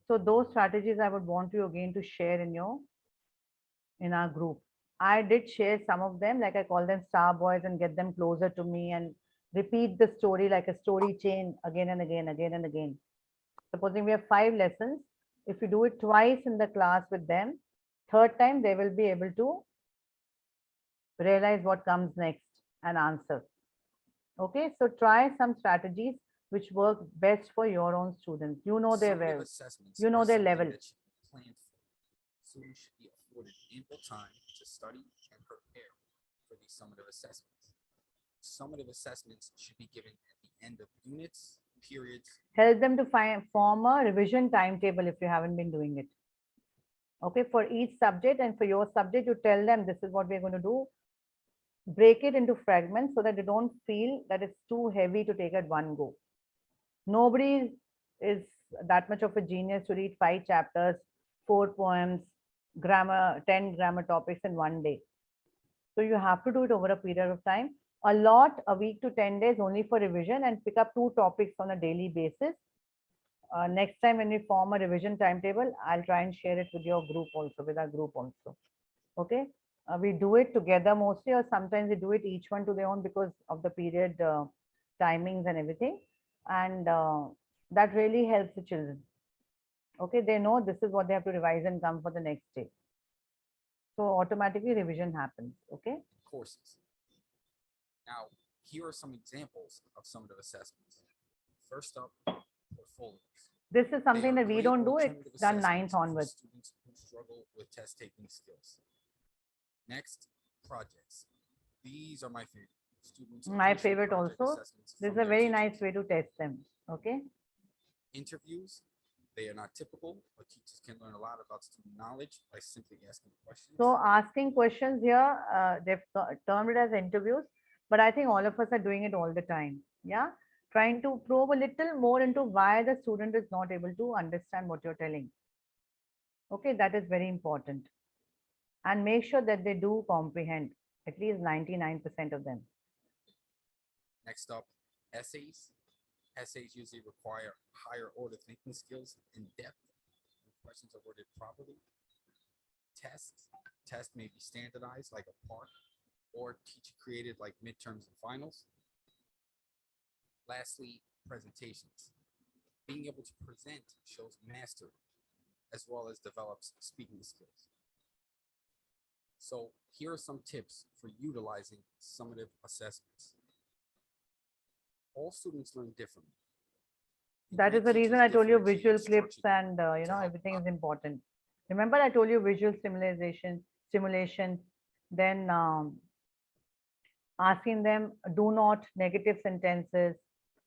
So those strategies I would want you again to share in our group. I did share some of them, like I call them star boys, and get them closer to me and repeat the story like a story chain again and again, again and again. Supposing we have 5 lessons, if you do it twice in the class with them, third time they will be able to realize what comes next and answer. Okay, so try some strategies which work best for your own students. You know their Summative well, assessments you know are their something level. that should be planned for. Students should be afforded ample time to study and prepare for these summative assessments. Summative assessments should be given at the end of units, periods. Help them to form a revision timetable if you haven't been doing it. Okay, for each subject, and for your subject, you tell them this is what we're going to do. Break it into fragments so that they don't feel that it's too heavy to take at one go. Nobody is that much of a genius to read 5 chapters, 4 poems, grammar, 10 grammar topics in one day. So you have to do it over a period of time. A lot, a week to 10 days only for revision, and pick up 2 topics on a daily basis. Next time when we form a revision timetable, I'll try and share it with your group also, with our group also. Okay. We do it together mostly, or sometimes we do it each one to their own because of the period timings and everything. And that really helps the children. Okay, they know this is what they have to revise and come for the next day. So automatically revision happens. Okay. Courses. Now, here are some examples of summative assessments. First up, portfolios. This is something They are that we great don't do. alternative It's done assessments 9th for onwards. students who struggle with test taking skills. Next, projects. These are my favorite. Students My appreciate favorite project also. assessments This is from a their very teachers. nice way to test them. Okay. Interviews, they are not typical, but teachers can learn a lot about student knowledge by simply asking questions. So asking questions here, they've termed it as interviews, but I think all of us are doing it all the time. Yeah. Trying to probe a little more into why the student is not able to understand what you're telling. Okay, that is very important. And make sure that they do comprehend, at least 99% of them. Next up, essays. Essays usually require higher order thinking skills in depth when questions are worded properly. Tests. Tests may be standardized like a part or teacher created like midterms and finals. Lastly, presentations. Being able to present shows mastery as well as develops speaking skills. So here are some tips for utilizing summative assessments. All students learn differently. That is the Great reason teachers I told you differentiate visual clips structured and help everything is out. important. Remember I told you visual simulation, then asking them do not negative sentences,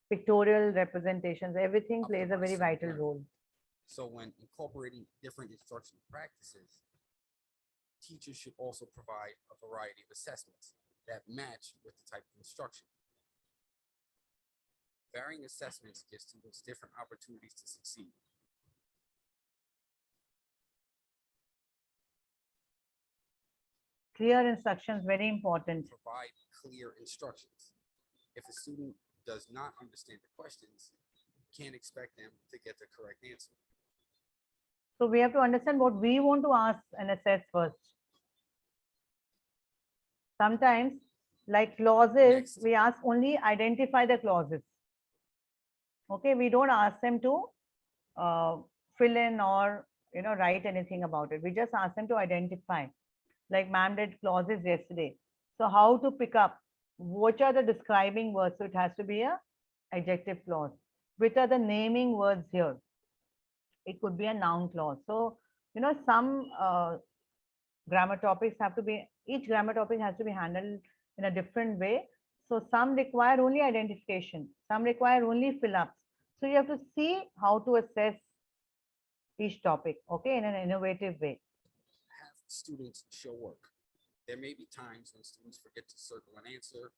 pictorial representations, everything plays a Optimize very student vital learning. role. So when incorporating different instructional practices, teachers should also provide a variety of assessments that match with the type of instruction. Varying assessments give students different opportunities to succeed. Clear instructions, very important. Provide clear instructions. If a student does not understand the questions, you can't expect them to get the correct answer. So we have to understand what we want to ask and assess first. Sometimes, like clauses, Next. we ask only identify the clauses. Okay, we don't ask them to fill in or write anything about it. We just ask them to identify. Like ma'am did clauses yesterday. So how to pick up? Which are the describing words? So it has to be a adjective clause. Which are the naming words here? It could be a noun clause. So some grammar topics have to be, each grammar topic has to be handled in a different way. So some require only identification, some require only fill-ups. So you have to see how to assess each topic, okay, in an innovative way. Have students show work. There may be times when students forget to circle an answer,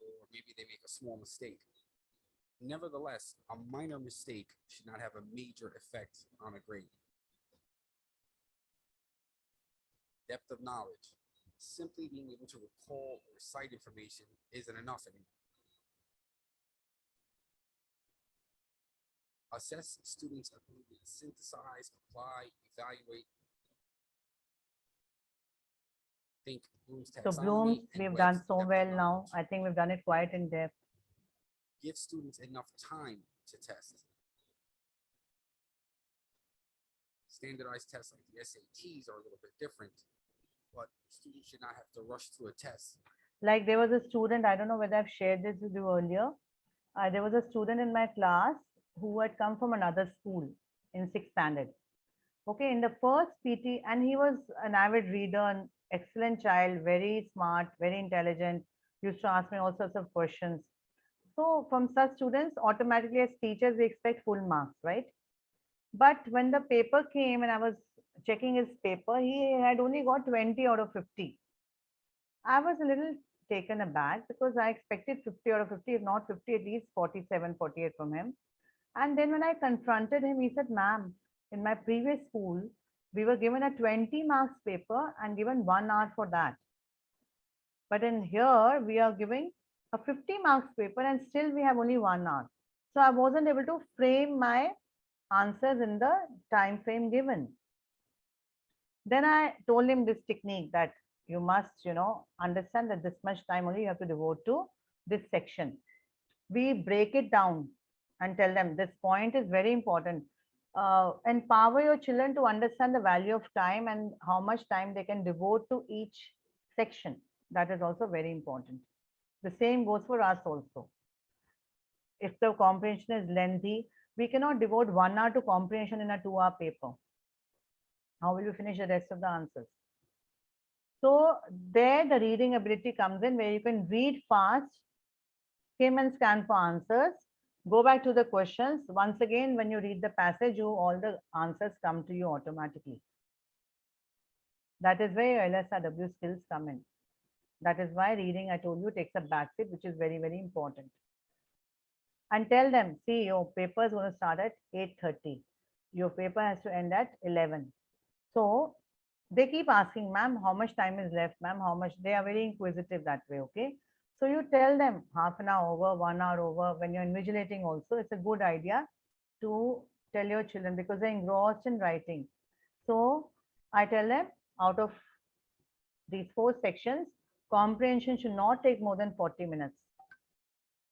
or maybe they make a small mistake. Nevertheless, a minor mistake should not have a major effect on a grade. Depth of knowledge. Simply being able to recall or recite information isn't enough anymore. Assess students' ability to synthesize, apply, evaluate, think Bloom's So Bloom's, taxonomy, and we've Webb's done so depth of well now. knowledge. I think we've done it quite in depth. Give students enough time to test. Standardized tests like the SATs are a little bit different, but students should not have to rush through a test. Like there was a student, I don't know whether I've shared this with you earlier. There was a student in my class who had come from another school in sixth standard. Okay, in the first PT, and he was an avid reader, an excellent child, very smart, very intelligent, used to ask me all sorts of questions. So from such students, automatically as teachers, we expect full marks, right? But when the paper came and I was checking his paper, he had only got 20 out of 50. I was a little taken aback because I expected 50 out of 50, if not 50, at least 47, 48 from him. And then when I confronted him, he said, ma'am, in my previous school, we were given a 20 marks paper and given 1 hour for that. But in here, we are giving a 50 marks paper and still we have only 1 hour. So I wasn't able to frame my answers in the time frame given. Then I told him this technique that you must, understand that this much time only you have to devote to this section. We break it down and tell them this point is very important. Empower your children to understand the value of time and how much time they can devote to each section. That is also very important. The same goes for us also. If the comprehension is lengthy, we cannot devote 1 hour to comprehension in a 2-hour paper. How will you finish the rest of the answers? So there the reading ability comes in, where you can read fast, skim and scan for answers, go back to the questions. Once again, when you read the passage, all the answers come to you automatically. That is where your LSRW skills come in. That is why reading, I told you, takes a backseat, which is very, very important. And tell them, see, your paper is going to start at 8:30. Your paper has to end at 11. So they keep asking, ma'am, how much time is left? Ma'am, how much? They are very inquisitive that way, okay? So you tell them half an hour over, 1 hour over. When you're invigilating also, it's a good idea to tell your children because they're engrossed in writing. So I tell them out of these 4 sections, comprehension should not take more than 40 minutes.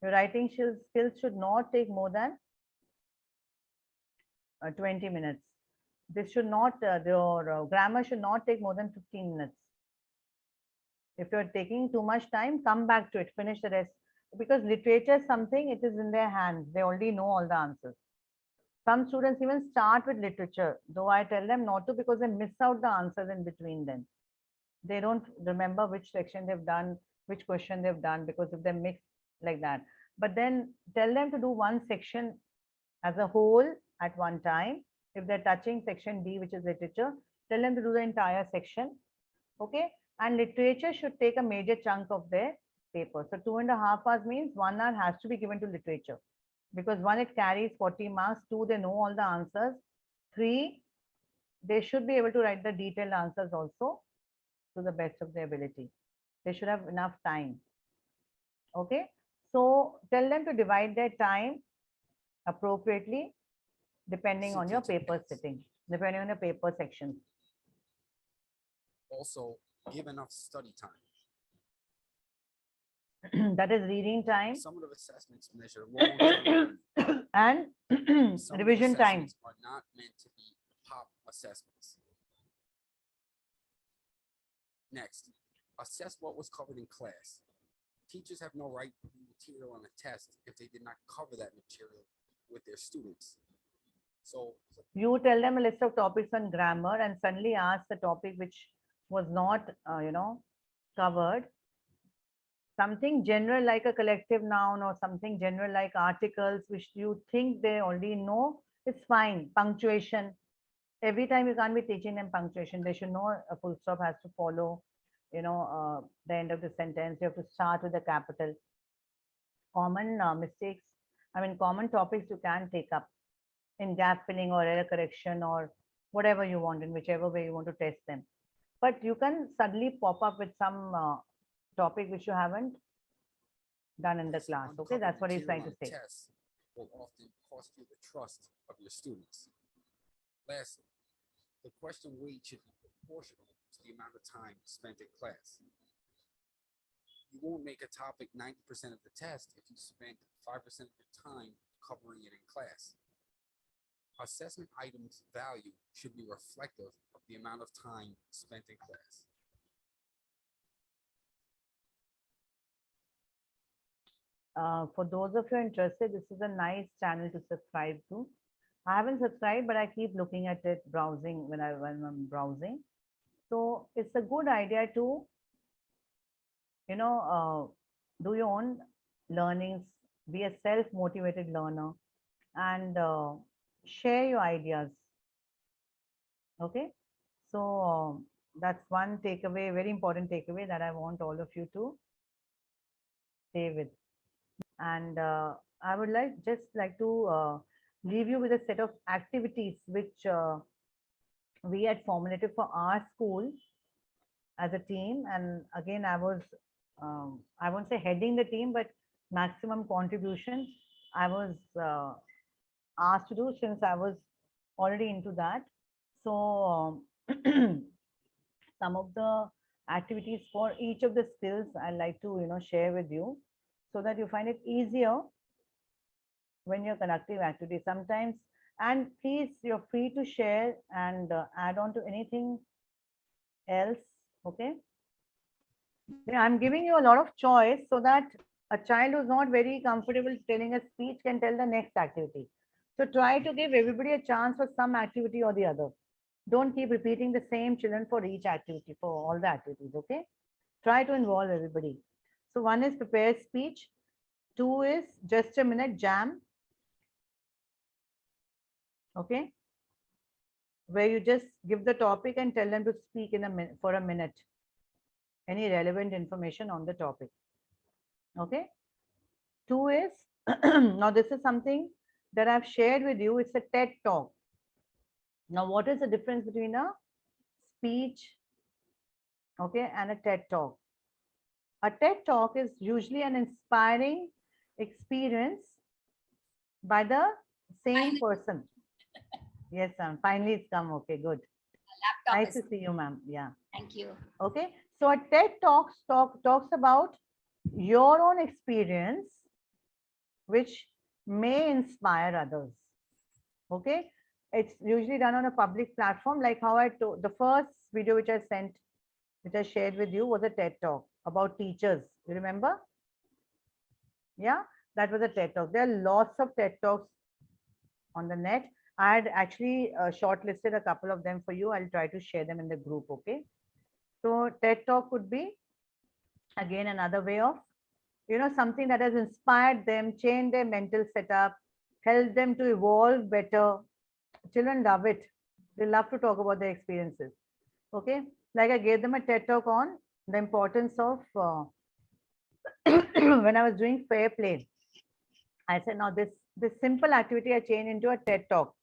Your writing skills should not take more than 20 minutes. This should not, your grammar should not take more than 15 minutes. If you're taking too much time, come back to it, finish the rest. Because literature is something, it is in their hands. They already know all the answers. Some students even start with literature, though I tell them not to because they miss out the answers in between them. They don't remember which section they've done, which question they've done, because if they're mixed like that. But then tell them to do one section as a whole at one time. If they're touching section D, which is literature, tell them to do the entire section. Okay. And literature should take a major chunk of their paper. So 2.5 hours means 1 hour has to be given to literature, because one, it carries 40 marks. Two, they know all the answers. Three, they should be able to write the detailed answers also to the best of their ability. They should have enough time. Okay. So tell them to divide their time appropriately depending on your paper sitting, depending on the paper sections. Also, give enough study time. That is reading time Summative assessments measure long-term learning. and Some revision time. assessments are not meant to be pop assessments. Next, assess what was covered in class. Teachers have no right to do material on a test if they did not cover that material with their students. So You tell them a list of topics on grammar and suddenly ask the topic which was not, covered. Something general like a collective noun or something general like articles, which you think they already know, it's fine. Punctuation. Every time you can't be teaching them punctuation. They should know a full stop has to follow, the end of the sentence. You have to start with a capital. Common mistakes, common topics you can take up in gap filling or error correction or whatever you want, in whichever way you want to test them. But you can suddenly pop up with some topic which you haven't done in the placing class. Okay, uncovered that's what he's material trying to on a say. test will often cost you the trust of your students. Lastly, the question weight should be proportional to the amount of time spent in class. You won't make a topic 90% of the test if you spend 5% of your time covering it in class. Assessment items value should be reflective of the amount of time spent in class. For those of you interested, this is a nice channel to subscribe to. I haven't subscribed, but I keep looking at it, browsing when I'm browsing. So it's a good idea to, do your own learnings, be a self-motivated learner, and share your ideas. Okay, so that's one takeaway, very important takeaway that I want all of you to stay with. And I would just like to leave you with a set of activities which we had formulated for our school as a team. And again, I won't say heading the team, but maximum contribution I was asked to do since I was already into that. So some of the activities for each of the skills I'd like to share with you, so that you find it easier when you're conducting activities sometimes. And please, you're free to share and add on to anything else. Okay, I'm giving you a lot of choice so that a child who's not very comfortable telling a speech can tell the next activity. So try to give everybody a chance for some activity or the other. Don't keep repeating the same children for each activity, for all the activities. Okay, try to involve everybody. So one is prepare speech. Two is just a minute jam. Okay, where you just give the topic and tell them to speak in a minute, for a minute, any relevant information on the topic. Okay. Two is now this is something that I've shared with you. It's a TED talk. Now, what is the difference between a speech, okay, and a TED talk? A TED talk is usually an inspiring experience by the same person. Yes, ma'am. Finally, it's come. Okay, good. Nice to see you, ma'am. Yeah. Thank you. Okay. So a TED talks about your own experience, which may inspire others. Okay. It's usually done on a public platform, like how I told the first video which I sent, which I shared with you, was a TED talk about teachers. You remember? Yeah, that was a TED talk. There are lots of TED talks on the net. I had actually shortlisted a couple of them for you. I'll try to share them in the group. Okay. So TED talk could be Again, another way of, something that has inspired them, changed their mental setup, helped them to evolve better. Children love it. They love to talk about their experiences. Okay. Like I gave them a TED talk on the importance of when I was doing fair play. I said, now this simple activity I changed into a TED talk.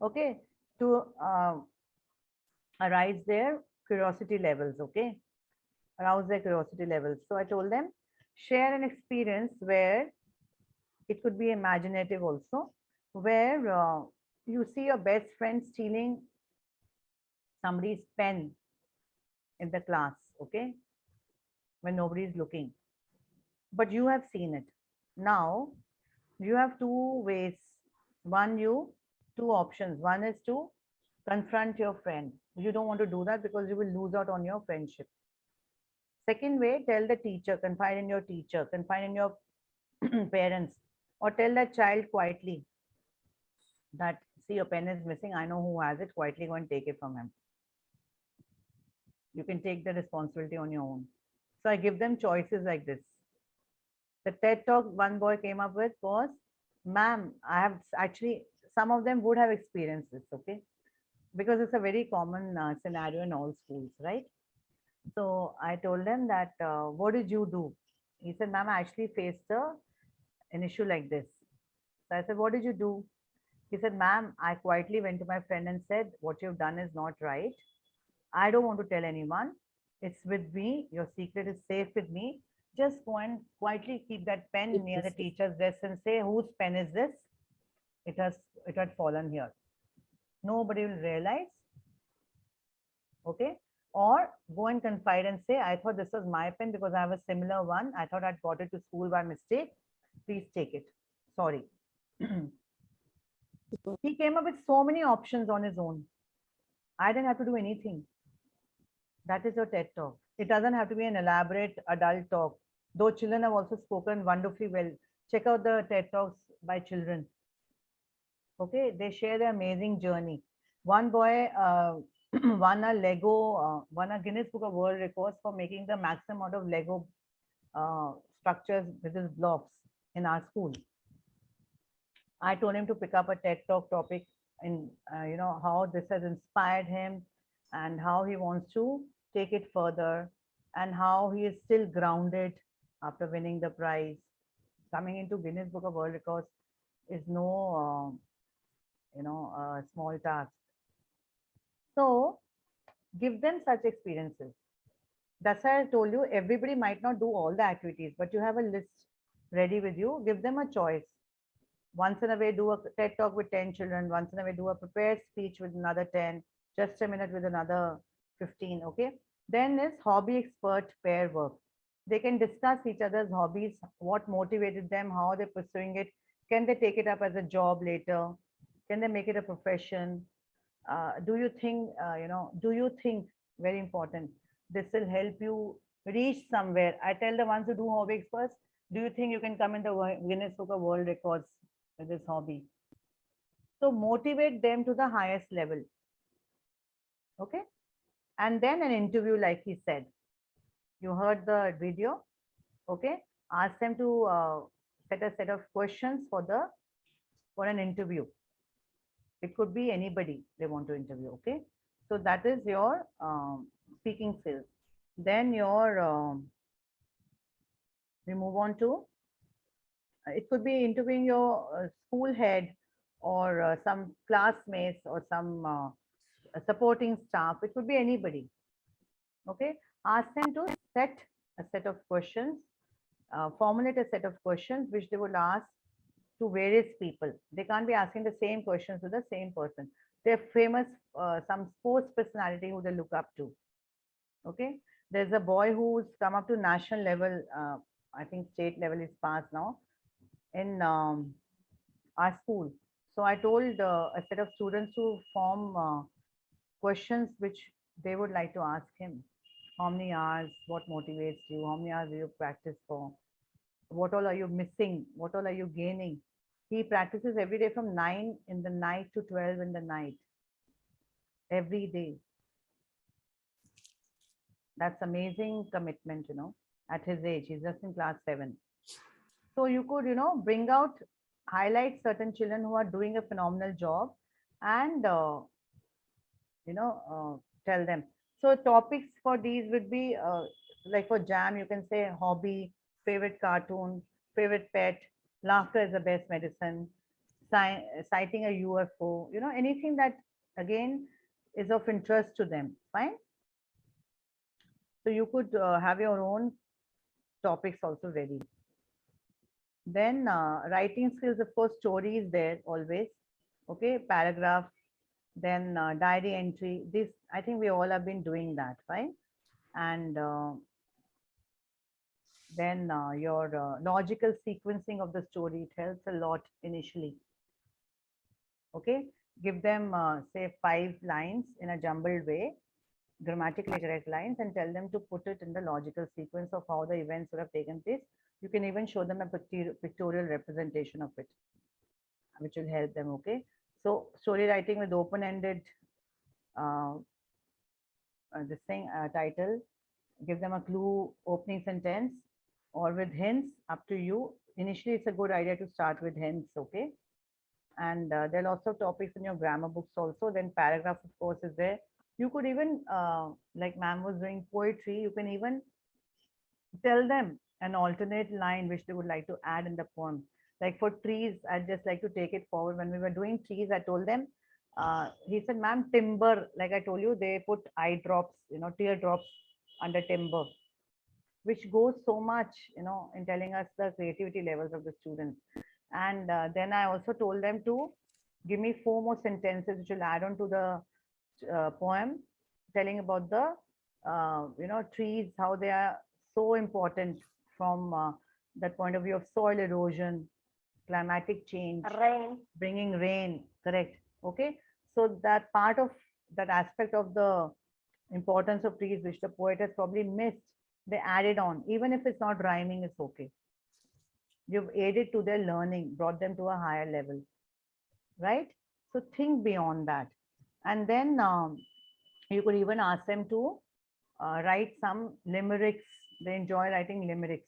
Okay. To arise their curiosity levels. Okay. Arouse their curiosity levels. So I told them, share an experience where it could be imaginative also, where you see your best friend stealing somebody's pen in the class, okay, when nobody is looking, but you have seen it. Now you have two ways. One, two options. One is to confront your friend. You don't want to do that because you will lose out on your friendship. Second way, tell the teacher, confide in your teacher, confide in your parents, or tell that child quietly that, see, your pen is missing. I know who has it. Quietly go and take it from him. You can take the responsibility on your own. So I give them choices like this. The TED talk one boy came up with was, ma'am, I have actually, some of them would have experienced this, okay? Because it's a very common scenario in all schools, right? So I told them that, what did you do? He said, ma'am, I actually faced an issue like this. So I said, what did you do? He said, ma'am, I quietly went to my friend and said, what you've done is not right. I don't want to tell anyone. It's with me. Your secret is safe with me. Just go and quietly keep that pen near the teacher's desk and say, whose pen is this? It had fallen here. Nobody will realize. Okay. Or go and confide and say, I thought this was my pen because I have a similar one. I thought I'd brought it to school by mistake. Please take it. Sorry. He came up with so many options on his own. I didn't have to do anything. That is your TED talk. It doesn't have to be an elaborate adult talk, though children have also spoken wonderfully well. Check out the TED talks by children. Okay, they share their amazing journey. One boy won a Guinness Book of World Records for making the maximum amount of Lego structures with his blocks in our school. I told him to pick up a TED talk topic and how this has inspired him and how he wants to take it further and how he is still grounded after winning the prize. Coming into Guinness Book of World Records is no small task. So give them such experiences. That's why I told you everybody might not do all the activities, but you have a list ready with you. Give them a choice. Once in a way, do a TED talk with 10 children. Once in a way, do a prepared speech with another 10. Just a minute with another 15. Okay. Then is hobby expert pair work. They can discuss each other's hobbies, what motivated them, how they're pursuing it. Can they take it up as a job later? Can they make it a profession? Do you think, very important, this will help you reach somewhere? I tell the ones who do hobby experts, do you think you can come in the Guinness Book of World Records with this hobby? So motivate them to the highest level. Okay. And then an interview, like he said. You heard the video. Okay. Ask them to set a set of questions for an interview. It could be anybody they want to interview. Okay. So that is your speaking skills. Then we move on to, it could be interviewing your school head or some classmates or some supporting staff. It could be anybody. Okay. Ask them to set a set of questions, formulate a set of questions which they would ask to various people. They can't be asking the same questions to the same person. They're famous, some sports personality who they look up to. Okay. There's a boy who's come up to national level. I think state level is passed now in our school. So I told a set of students to form questions which they would like to ask him. How many hours? What motivates you? How many hours do you practice for? What all are you missing? What all are you gaining? He practices every day from 9 in the night to 12 in the night. Every day. That's amazing commitment, at his age. He's just in class 7. So you could, bring out, highlight certain children who are doing a phenomenal job and, tell them. So topics for these would be like for jam, you can say hobby, favorite cartoon, favorite pet, laughter is the best medicine, citing a UFO, anything that again is of interest to them. Fine. So you could have your own topics also ready. Then writing skills, of course, story is there always. Okay, paragraph, then diary entry. This, I think we all have been doing that, right? And then your logical sequencing of the story, it helps a lot initially. Okay, give them say 5 lines in a jumbled way, grammatically correct lines, and tell them to put it in the logical sequence of how the events would have taken place. You can even show them a pictorial representation of it, which will help them. Okay, so story writing with open-ended this thing title, give them a clue opening sentence, or with hints, up to you. Initially it's a good idea to start with hints. Okay, and there are lots of topics in your grammar books also. Then paragraph, of course, is there. You could even like ma'am was doing poetry, you can even tell them an alternate line which they would like to add in the poem. Like for trees, I'd just like to take it forward. When we were doing trees, I told them, he said, ma'am, timber, like I told you, they put eye drops, teardrops under timber, which goes so much, in telling us the creativity levels of the students. And then I also told them to give me 4 more sentences which will add on to the poem, telling about the, trees, how they are so important from that point of view of soil erosion, climatic change, Rain. bringing rain, correct? Okay, so that part of that aspect of the importance of trees, which the poet has probably missed, they added on. Even if it's not rhyming, it's okay. You've aided to their learning, brought them to a higher level, right? So think beyond that. And then you could even ask them to write some limericks. They enjoy writing limericks.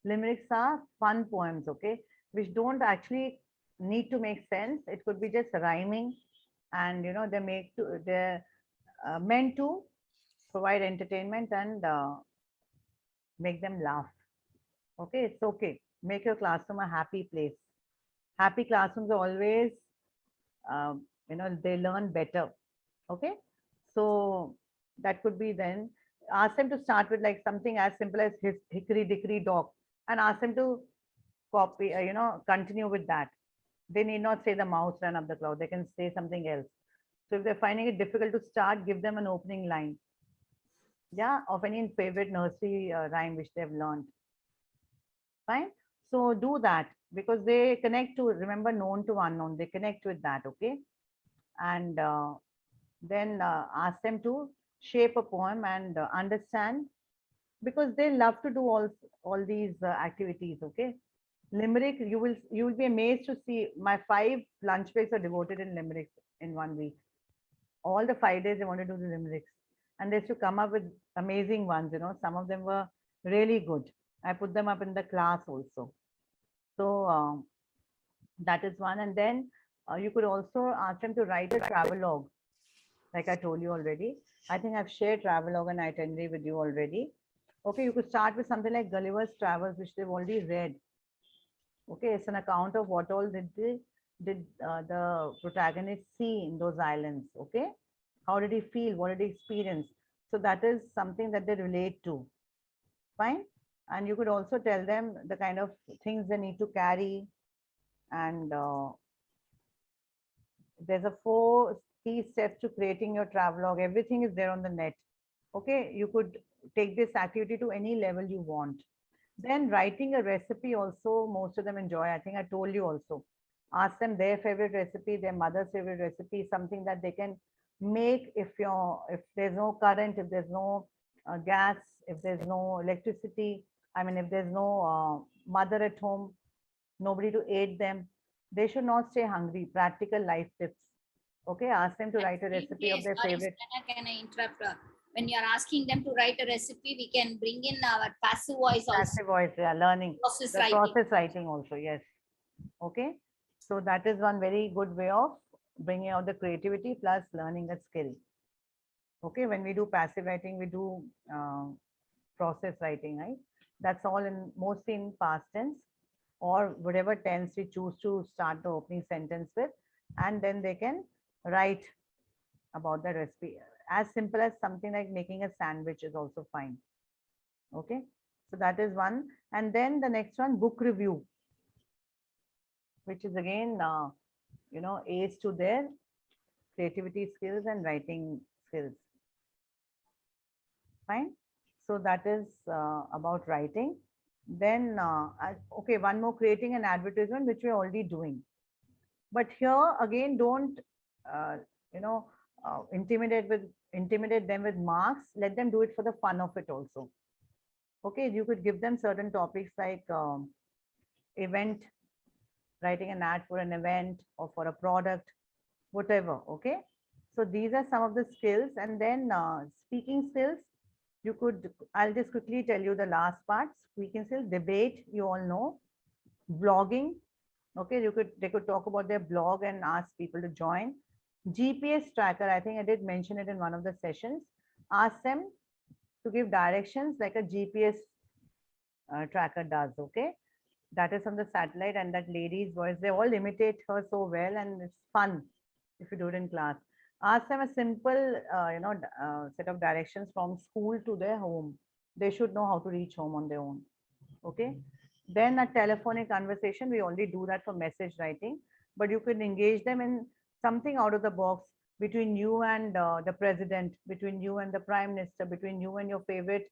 Limericks are fun poems, okay, which don't actually need to make sense. It could be just rhyming, and they're meant to provide entertainment and make them laugh. Okay, it's okay. Make your classroom a happy place. Happy classrooms are always, they learn better. Okay, so that could be. Then ask them to start with like something as simple as his hickory dickory dock, and ask them to copy, continue with that. They need not say the mouse ran up the cloud. They can say something else. So if they're finding it difficult to start, give them an opening line. Yeah, of any favorite nursery rhyme which they've learned. Fine. So do that because they connect to, remember, known to unknown. They connect with that. Okay. And then ask them to shape a poem and understand, because they love to do all these activities. Okay. Limerick, you will be amazed to see my 5 lunch breaks are devoted in limericks in 1 week. All the 5 days they want to do the limericks, and they used to come up with amazing ones. Some of them were really good. I put them up in the class also. So that is one. And then you could also ask them to write a travelogue, like I told you already. I think I've shared travelogue and itinerary with you already. Okay, you could start with something like Gulliver's Travels, which they've already read. Okay, it's an account of what all did the protagonist see in those islands. Okay, how did he feel? What did he experience? So that is something that they relate to. Fine. And you could also tell them the kind of things they need to carry. And there's a 4 key steps to creating your travelogue. Everything is there on the net. Okay, you could take this activity to any level you want. Then writing a recipe also, most of them enjoy. I think I told you also. Ask them their favorite recipe, their mother's favorite recipe, something that they can make if there's no current, if there's no gas, if there's no electricity. I mean, if there's no mother at home, nobody to aid them, they should not stay hungry. Practical life tips. Okay, ask them to write a recipe of their Sorry, favorite. Shweta, can I interrupt? when you're asking them to write a recipe, we can bring in our passive voice also. Passive voice, yeah, learning. Process The writing. process writing also, yes. Okay. So that is one very good way of bringing out the creativity plus learning a skill. Okay. When we do passive writing, we do process writing, right? That's all in mostly in past tense or whatever tense we choose to start the opening sentence with, and then they can write about the recipe. As simple as something like making a sandwich is also fine. Okay, so that is one. And then the next one, book review, which is again, aids to their creativity skills and writing skills. Fine. So that is about writing. Then, okay, one more, creating an advertisement, which we're already doing. But here again, don't, uh, intimidate them with marks. Let them do it for the fun of it also. Okay, you could give them certain topics like event, writing an ad for an event or for a product, whatever. Okay, so these are some of the skills. And then speaking skills, you could, I'll just quickly tell you the last part. Speaking skills, debate, you all know, blogging. Okay, they could talk about their blog and ask people to join. GPS tracker, I think I did mention it in one of the sessions. Ask them to give directions like a GPS tracker does. Okay, that is on the satellite, and that lady's voice, they all imitate her so well, and it's fun if you do it in class. Ask them a simple set of directions from school to their home. They should know how to reach home on their own. Okay, then a telephonic conversation, we only do that for message writing, but you can engage them in something out of the box, between you and the president, between you and the prime minister, between you and your favorite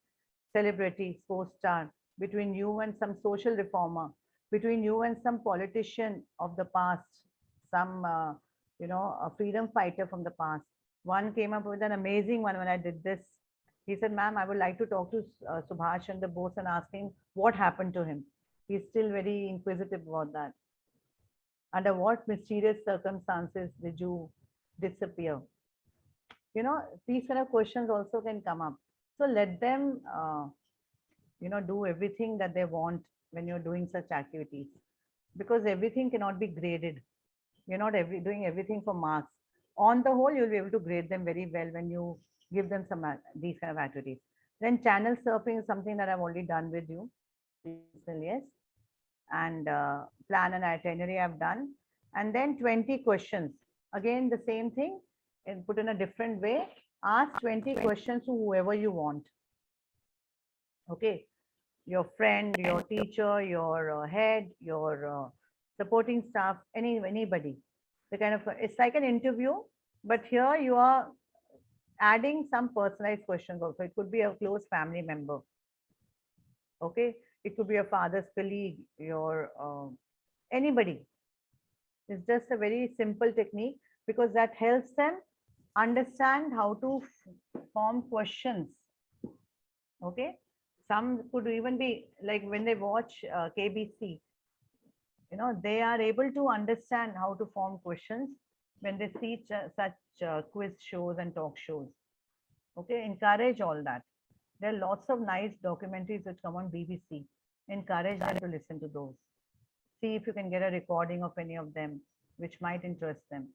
celebrity, sports star, between you and some social reformer, between you and some politician of the past, some a freedom fighter from the past. One came up with an amazing one when I did this. He said, ma'am, I would like to talk to Subhash Chandra Bose and ask him what happened to him. He's still very inquisitive about that. Under what mysterious circumstances did you disappear? These kind of questions also can come up. So let them, do everything that they want when you're doing such activities, because everything cannot be graded. You're not doing everything for marks. On the whole, you'll be able to grade them very well when you give them some these kind of activities. Then channel surfing is something that I've already done with you. Yes. And plan and itinerary I've done. And then 20 questions. Again, the same thing, and put in a different way. Ask 20 questions to whoever you want. Okay. Your friend, your teacher, your head, your supporting staff, anybody. The kind of, it's like an interview, but here you are adding some personalized questions also. It could be a close family member. Okay, it could be your father's colleague, your anybody. It's just a very simple technique, because that helps them understand how to form questions. Okay, some could even be like when they watch KBC, they are able to understand how to form questions when they see such quiz shows and talk shows. Okay, encourage all that. There are lots of nice documentaries which come on BBC. Encourage them to listen to those. See if you can get a recording of any of them, which might interest them.